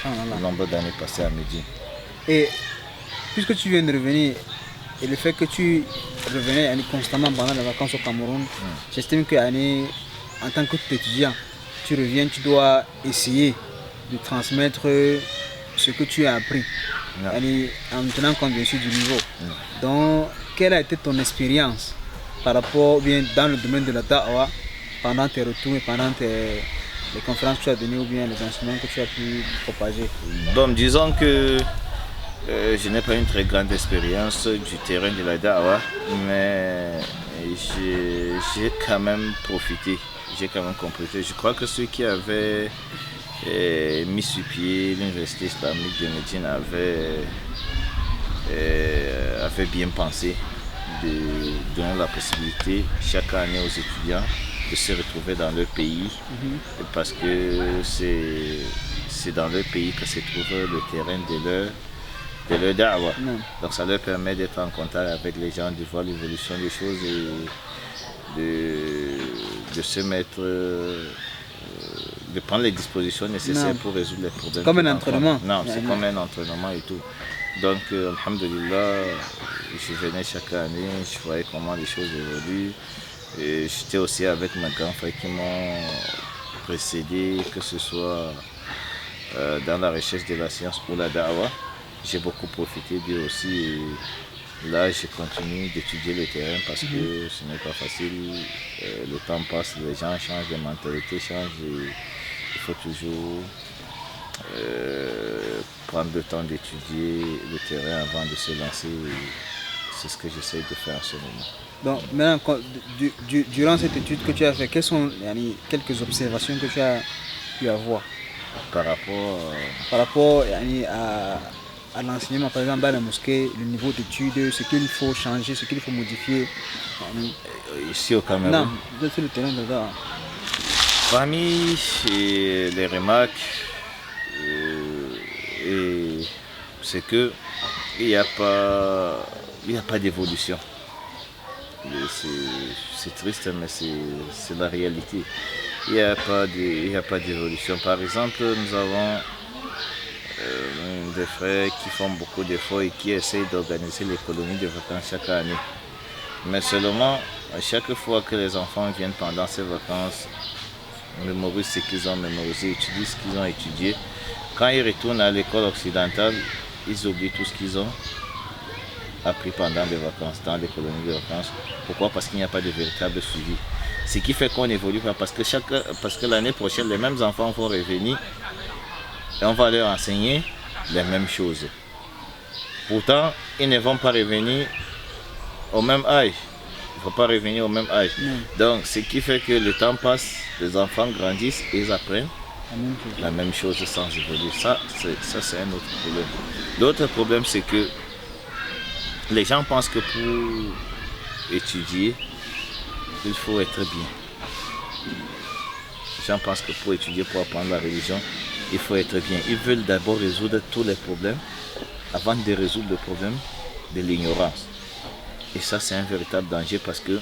C: Le nombre d'années passées à Médine.
B: Et puisque tu viens de revenir, et le fait que tu revenais constamment pendant les vacances au Cameroun, j'estime qu'en tant qu'étudiant, tu reviens, tu dois essayer de transmettre ce que tu as appris, en tenant compte bien sûr du niveau. Donc, quelle a été ton expérience par rapport, bien dans le domaine de la da'wah, pendant tes retours et pendant les conférences que tu as données ou bien les enseignements que tu as pu propager?
C: Bon, disons que je n'ai pas une très grande expérience du terrain de la da'wah, mais j'ai quand même profité, j'ai quand même compris. Je crois que ceux qui avaient mis sur pied l'université islamique de Médine avaient bien pensé de donner la possibilité chaque année aux étudiants de se retrouver dans leur pays, parce que c'est dans leur pays que se trouve le terrain de leur da'wah. Donc ça leur permet d'être en contact avec les gens, de voir l'évolution des choses et de se mettre, de prendre les dispositions nécessaires pour résoudre les problèmes.
B: Comme un entraînement.
C: Non, c'est comme un entraînement et tout. Donc, alhamdulillah, je venais chaque année, je voyais comment les choses évoluent. J'étais aussi avec mes grands frères qui m'ont précédé, que ce soit dans la recherche de la science ou la da'wah. J'ai beaucoup profité d'eux aussi. Et là, je continue d'étudier le terrain parce que ce n'est pas facile. Le temps passe, les gens changent, les mentalités changent. Et il faut toujours prendre le temps d'étudier le terrain avant de se lancer. C'est ce que j'essaie de faire en ce moment.
B: Donc, maintenant, durant cette étude que tu as fait, quelles sont quelques observations que tu as pu avoir
C: par
B: rapport à l'enseignement, par exemple, dans la mosquée, le niveau d'études, ce qu'il faut changer, ce qu'il faut modifier?
C: Ici au Cameroun?
B: Non, sur le terrain là.
C: Parmi les remarques, c'est que il n'y a pas d'évolution. C'est triste, mais c'est la réalité. Il n'y a pas d'évolution. Par exemple, nous avons des frères qui font beaucoup d'efforts et qui essayent d'organiser les colonies de vacances chaque année. Mais seulement, à chaque fois que les enfants viennent pendant ces vacances, mémorisent ce qu'ils ont mémorisé, étudient ce qu'ils ont étudié. Quand ils retournent à l'école occidentale, ils oublient tout ce qu'ils ont appris pendant les vacances, dans les colonies de vacances. Pourquoi? Parce qu'il n'y a pas de véritable suivi. Ce qui fait qu'on n'évolue pas, parce que l'année prochaine, les mêmes enfants vont revenir et on va leur enseigner les mêmes choses. Pourtant, ils ne vont pas revenir au même âge. Il ne faut pas revenir au même âge. Donc, ce qui fait que le temps passe, les enfants grandissent et ils apprennent la même chose sans évoluer. Ça c'est un autre problème. L'autre problème, c'est que les gens pensent que pour étudier, il faut être bien. Les gens pensent que pour étudier, pour apprendre la religion, il faut être bien. Ils veulent d'abord résoudre tous les problèmes avant de résoudre le problème de l'ignorance. Et ça, c'est un véritable danger parce que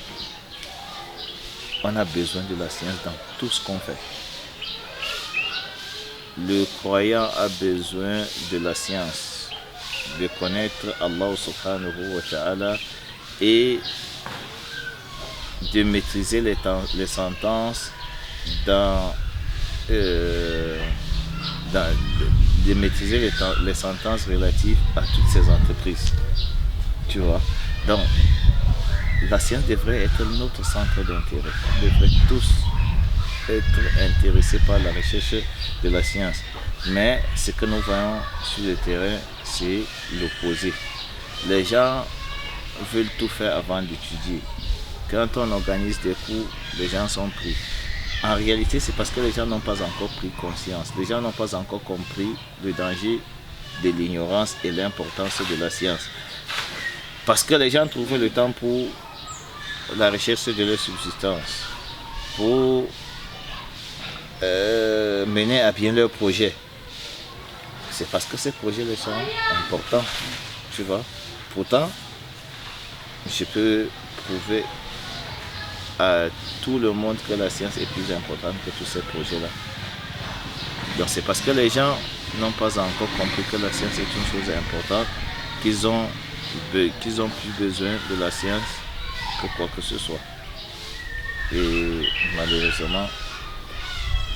C: on a besoin de la science dans tout ce qu'on fait. Le croyant a besoin de la science, de connaître Allah subhanahu wa ta'ala et de maîtriser les sentences de maîtriser les sentences relatives à toutes ces entreprises. Tu vois? Donc, la science devrait être notre centre d'intérêt. On devrait tous être intéressés par la recherche de la science. Mais ce que nous voyons sur le terrain, c'est l'opposé. Les gens veulent tout faire avant d'étudier. Quand on organise des cours, les gens sont pris. En réalité, c'est parce que les gens n'ont pas encore pris conscience. Les gens n'ont pas encore compris le danger de l'ignorance et l'importance de la science. Parce que les gens trouvent le temps pour la recherche de leur subsistance, pour mener à bien leurs projets. C'est parce que ces projets sont importants, tu vois. Pourtant, je peux prouver à tout le monde que la science est plus importante que tous ces projets-là. Donc c'est parce que les gens n'ont pas encore compris que la science est une chose importante qu'ils ont plus besoin de la science que quoi que ce soit. Et malheureusement,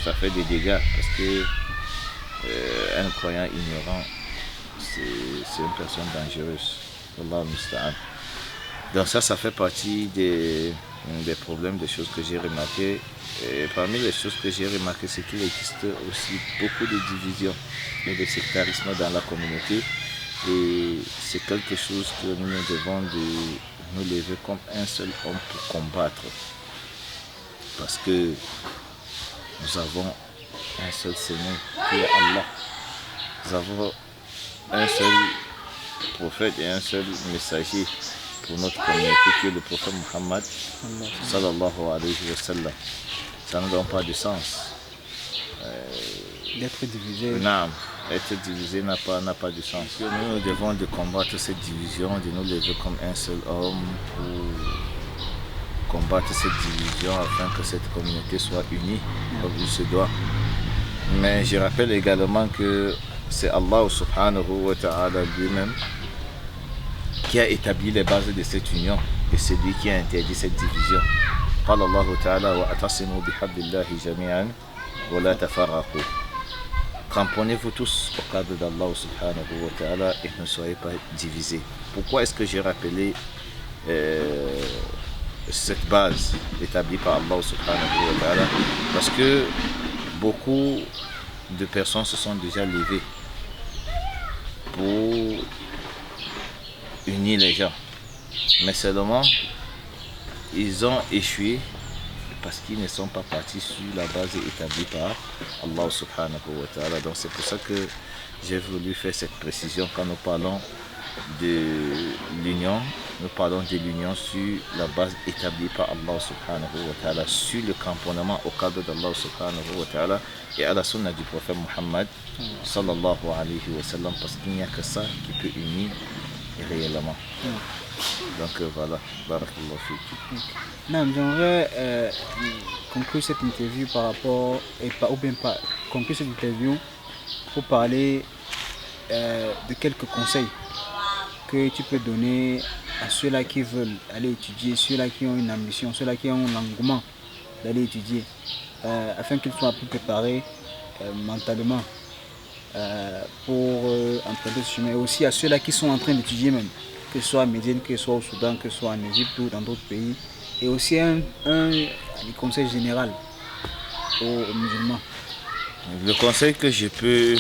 C: ça fait des dégâts parce que un croyant ignorant, c'est une personne dangereuse. Allah musta'an. Donc ça fait partie des problèmes, des choses que j'ai remarquées. Et parmi les choses que j'ai remarquées, c'est qu'il existe aussi beaucoup de divisions et de sectarisme dans la communauté. Et c'est quelque chose que nous devons nous lever comme un seul homme pour combattre. Parce que nous avons un seul Seigneur qui est Allah. Nous avons un seul prophète et un seul messager pour notre communauté qui est le prophète Muhammad sallallahu alayhi wa sallam. Ça ne donne pas de sens.
B: D'être divisé.
C: Non, être divisé n'a pas de sens. Nous devons de combattre cette division, de nous lever comme un seul homme pour combattre cette division afin que cette communauté soit unie comme il se doit. Mais je rappelle également que c'est Allah subhanahu wa ta'ala lui-même qui a établi les bases de cette union et c'est lui qui a interdit cette division. قال الله تعالى واعتصموا بحبل الله جميعا ولا تفرقوا. Cramponnez-vous tous au cadre d'Allah subhanahu wa ta'ala et ne soyez pas divisés. Pourquoi est-ce que j'ai rappelé cette base établie par Allah subhanahu wa ta'ala? Parce que beaucoup de personnes se sont déjà levées pour unir les gens. Mais seulement, ils ont échoué parce qu'ils ne sont pas partis sur la base établie par Allah subhanahu wa ta'ala. Donc c'est pour ça que j'ai voulu faire cette précision quand nous parlons de l'union. Nous parlons de l'union sur la base établie par Allah subhanahu wa ta'ala, sur le cramponnement au cadre d'Allah subhanahu wa ta'ala et à la sunna du prophète Muhammad sallallahu alayhi wa sallam, parce qu'il n'y a que ça qui peut unir réellement. Donc voilà, barakallahu fik.
B: Non, j'aimerais conclure cette interview par rapport, conclure cette interview pour parler de quelques conseils que tu peux donner à ceux-là qui veulent aller étudier, ceux-là qui ont une ambition, ceux-là qui ont un engouement d'aller étudier, afin qu'ils soient plus préparés mentalement pour emprunter ce chemin, et aussi à ceux-là qui sont en train d'étudier même, que ce soit à Médine, que ce soit au Soudan, que ce soit en Égypte ou dans d'autres pays, et aussi un conseil général aux musulmans.
C: Le conseil que je peux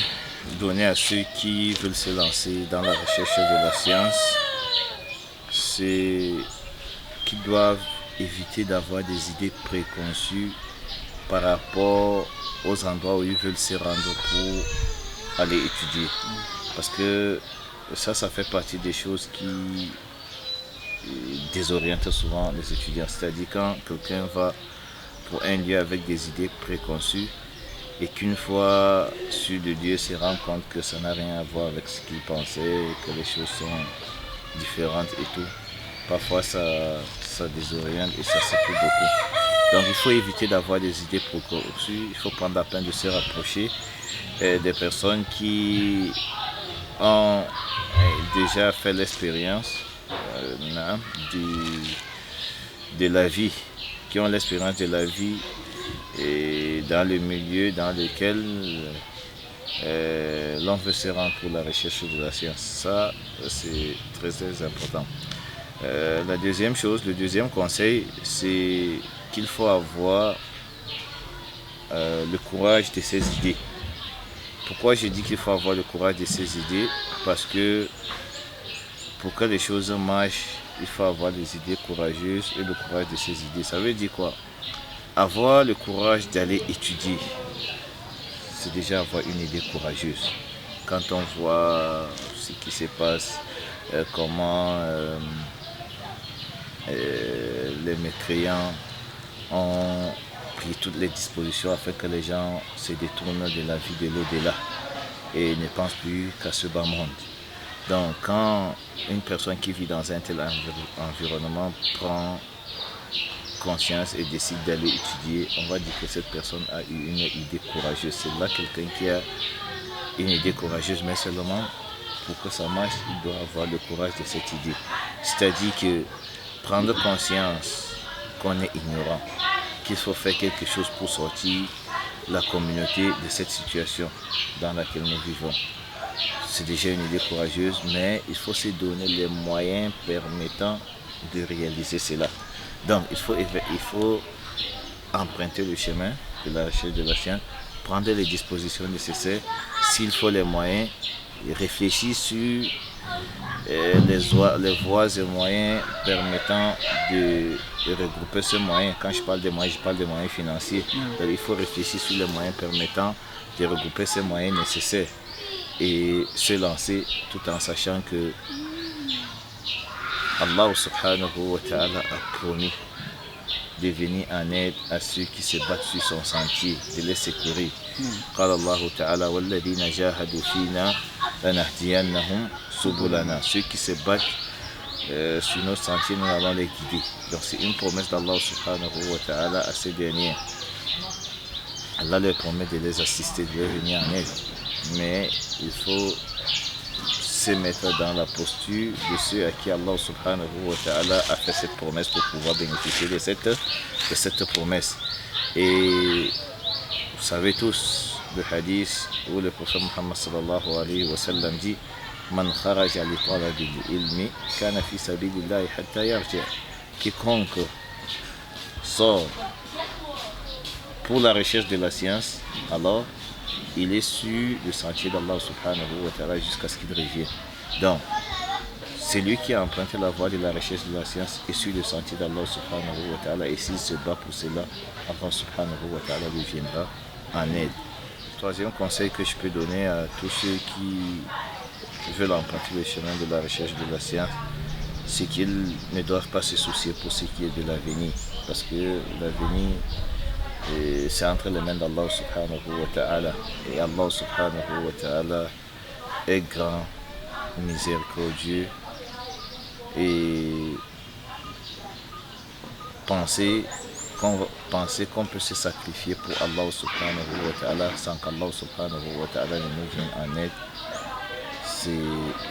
C: donner à ceux qui veulent se lancer dans la recherche de la science, c'est qu'ils doivent éviter d'avoir des idées préconçues par rapport aux endroits où ils veulent se rendre pour aller étudier. Parce que ça fait partie des choses qui désorientent souvent les étudiants. C'est-à-dire quand quelqu'un va pour un lieu avec des idées préconçues et qu'une fois sur le lieu se rend compte que ça n'a rien à voir avec ce qu'il pensait, que les choses sont différentes et tout. Parfois ça désoriente et ça secoue beaucoup. Donc il faut éviter d'avoir des idées préconçues, il faut prendre la peine de se rapprocher des personnes qui ont déjà fait l'expérience de la vie, qui ont l'expérience de la vie et dans le milieu dans lequel l'on veut se rendre pour la recherche de la science. Ça, c'est très très important. La deuxième chose, le deuxième conseil, c'est qu'il faut avoir le courage de ses idées. Pourquoi je dis qu'il faut avoir le courage de ses idées? Parce que pour que les choses marchent, il faut avoir des idées courageuses et le courage de ses idées. Ça veut dire quoi? Avoir le courage d'aller étudier, c'est déjà avoir une idée courageuse. Quand on voit ce qui se passe, comment les mécréants ont pris toutes les dispositions afin que les gens se détournent de la vie de l'au-delà et ne pensent plus qu'à ce bas monde. Donc quand une personne qui vit dans un tel environnement prend conscience et décide d'aller étudier, on va dire que cette personne a eu une idée courageuse. C'est là quelqu'un qui a une idée courageuse, mais seulement pour que ça marche, il doit avoir le courage de cette idée. C'est-à-dire que prendre conscience qu'on est ignorant, qu'il faut faire quelque chose pour sortir la communauté de cette situation dans laquelle nous vivons. C'est déjà une idée courageuse, mais il faut se donner les moyens permettant de réaliser cela. Donc il faut emprunter le chemin de la recherche de la science, prendre les dispositions nécessaires, s'il faut les moyens, réfléchir sur les voies et moyens permettant de regrouper ces moyens. Quand je parle des moyens, je parle des moyens financiers. Donc, il faut réfléchir sur les moyens permettant de regrouper ces moyens nécessaires et se lancer tout en sachant que Allah subhanahu wa ta'ala a promis de venir en aide à ceux qui se battent sur son sentier, de les secourir. قال الله تعالى والذين جاهدوا فينا لنهدينهم سبلنا. Ceux qui se battent sur nos sentiers, nous allons les guider. Donc c'est une promesse d'Allah subhanahu wa ta'ala à ces derniers. Allah leur promet de les assister, de leur venir en aide. Mais il faut se mettre dans la posture de ceux à qui Allah subhanahu wa ta'ala a fait cette promesse pour pouvoir bénéficier de cette promesse. Et vous savez tous le hadith où le prophète Muhammad sallallahu alayhi wa sallam dit Man kharaja li talabil ilmi kana fi sabilillahi hatta yarji'. Quiconque sort pour la recherche de la science, alors il est sur le sentier d'Allah subhanahu wa ta'ala jusqu'à ce qu'il revienne. Donc, c'est lui qui a emprunté la voie de la recherche de la science et sur le sentier d'Allah subhanahu wa ta'ala. Et s'il se bat pour cela, Allah subhanahu wa ta'ala lui viendra en aide. Troisième conseil que je peux donner à tous ceux qui veulent emprunter le chemin de la recherche de la science, c'est qu'ils ne doivent pas se soucier pour ce qui est de l'avenir. Parce que l'avenir, c'est entre les mains d'Allah subhanahu wa ta'ala. Et Allah subhanahu wa ta'ala est grand, miséricordieux. Et penser qu'on peut se sacrifier pour Allah subhanahu wa ta'ala sans qu'Allah subhanahu wa ta'ala ne nous vienne en aide, c'est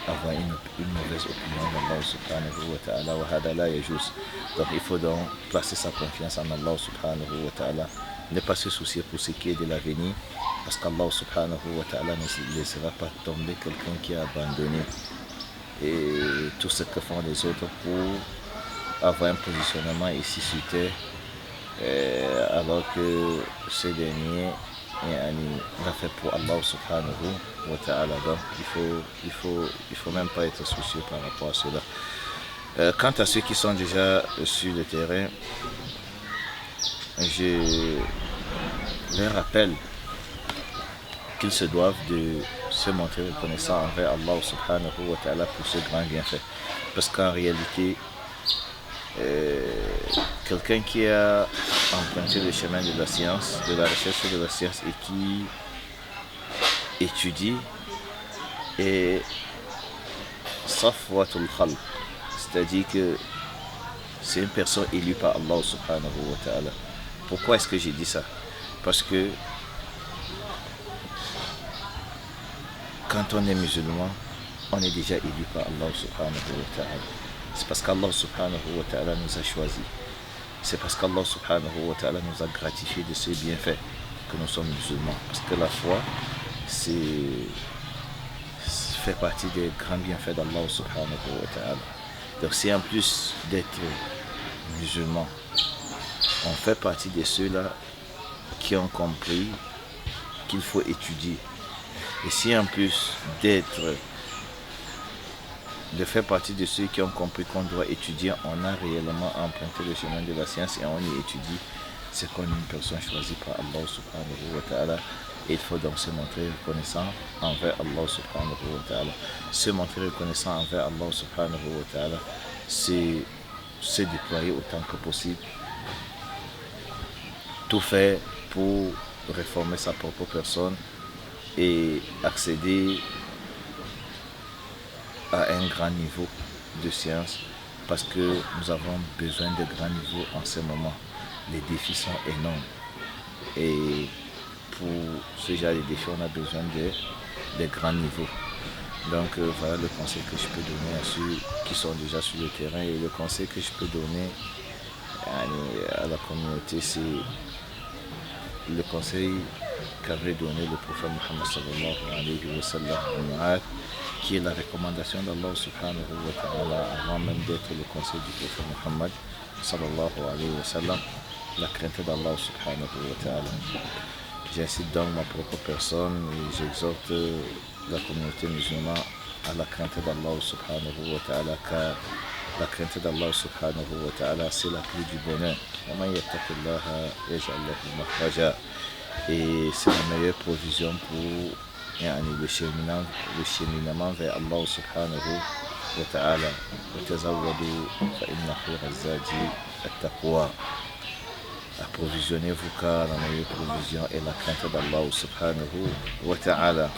C: avoir une mauvaise opinion d'Allah subhanahu wa ta'ala. Wa hada la yajuz. Donc il faut donc placer sa confiance en Allah subhanahu wa ta'ala, ne pas se soucier pour ce qui est de l'avenir, parce qu'Allah subhanahu wa ta'ala ne laissera pas tomber quelqu'un qui a abandonné et tout ce que font les autres pour avoir un positionnement ici sur terre, alors que ce dernier l'a fait pour Allah subhanahu wa ta'ala. Donc il faut même pas être soucieux par rapport à cela. Quant à ceux qui sont déjà sur le terrain, je leur rappelle qu'ils se doivent de se montrer reconnaissants envers Allah subhanahu wa ta'ala pour ce grand bienfait. Parce qu'en réalité, quelqu'un qui a emprunté le chemin de la science, de la recherche de la science et qui étudie est safwatul khalq, c'est-à-dire que c'est une personne élue par Allah subhanahu wa ta'ala. Pourquoi est-ce que j'ai dit ça? Parce que quand on est musulman, on est déjà élu par Allah subhanahu wa ta'ala. C'est parce qu'Allah subhanahu wa ta'ala nous a choisis. C'est parce qu'Allah subhanahu wa ta'ala nous a gratifié de ce bienfait que nous sommes musulmans. Parce que la foi, fait partie des grands bienfaits d'Allah subhanahu wa ta'ala. Donc c'est en plus d'être musulman, on fait partie de ceux-là qui ont compris qu'il faut étudier. Et si en plus de faire partie de ceux qui ont compris qu'on doit étudier, on a réellement emprunté le chemin de la science et on y étudie, c'est qu'on est une personne choisie par Allah subhanahu wa ta'ala. Et il faut donc se montrer reconnaissant envers Allah subhanahu wa ta'ala. Se montrer reconnaissant envers Allah subhanahu wa ta'ala, c'est se déployer autant que possible, tout faire pour réformer sa propre personne et accéder à un grand niveau de science, parce que nous avons besoin de grands niveaux en ce moment. Les défis sont énormes et pour ce genre de défis, on a besoin de grands niveaux. Donc voilà le conseil que je peux donner à ceux qui sont déjà sur le terrain, et le conseil que je peux donner à la communauté, c'est le conseil qu'avait donné le prophète Muhammad sallallahu alayhi wa sallam, qui est la recommandation d'Allah subhanahu wa ta'ala avant même d'être le conseil du prophète Muhammad sallallahu alayhi wa sallam, la crainte d'Allah subhanahu wa ta'ala. J'incite donc ma propre personne et j'exhorte la communauté musulmane à la crainte d'Allah subhanahu wa ta'ala, car la crainte d'Allah subhanahu wa ta'ala, c'est la clé du bonheur. Et c'est la meilleure provision pour le cheminement vers Allah subhanahu wa ta'ala. Approvisionnez-vous, car la meilleure provision est la crainte d'Allah subhanahu wa ta'ala.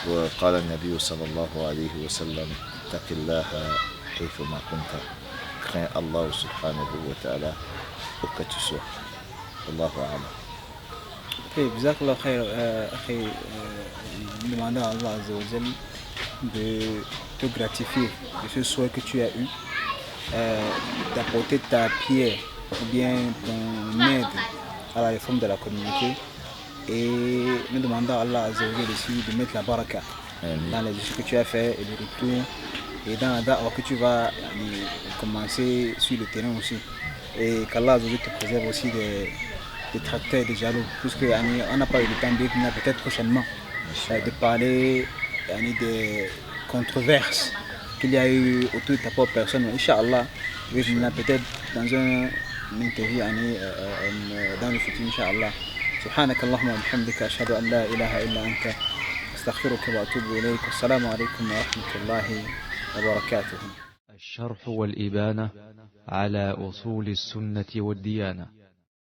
C: وقال النبي صلى الله عليه وسلم اتق الله حيثما كنت. Crains Allah subhanahu wa ta'ala où que tu sois. Allahu a'lam.
B: Ok, Jazakallah khair, demandant à Allah Azza wa Jal de te gratifier de ce souhait que tu as eu, d'apporter ta pierre ou bien ton aide à la réforme de la communauté, et nous demandons à Allah Azza wa Jal aussi de mettre la baraka dans les choses que tu as fait et le retour, et dans la da'wah que tu vas commencer sur le terrain aussi, et qu'Allah Azza wa Jal te préserve aussi des tracteurs et des jaloux, puisque on n'a pas eu le temps de peut-être prochainement de parler des controverses qu'il y a eu autour de ta propre personne. Inch'Allah, peut-être dans un interview dans le futur, Inch'Allah. سبحانك اللهم وبحمدك أشهد أن لا إله إلا أنت أستغفرك وأتوب إليك. والسلام عليكم ورحمة الله وبركاته.
A: الشرح والإبانة على أصول السنة والديانة.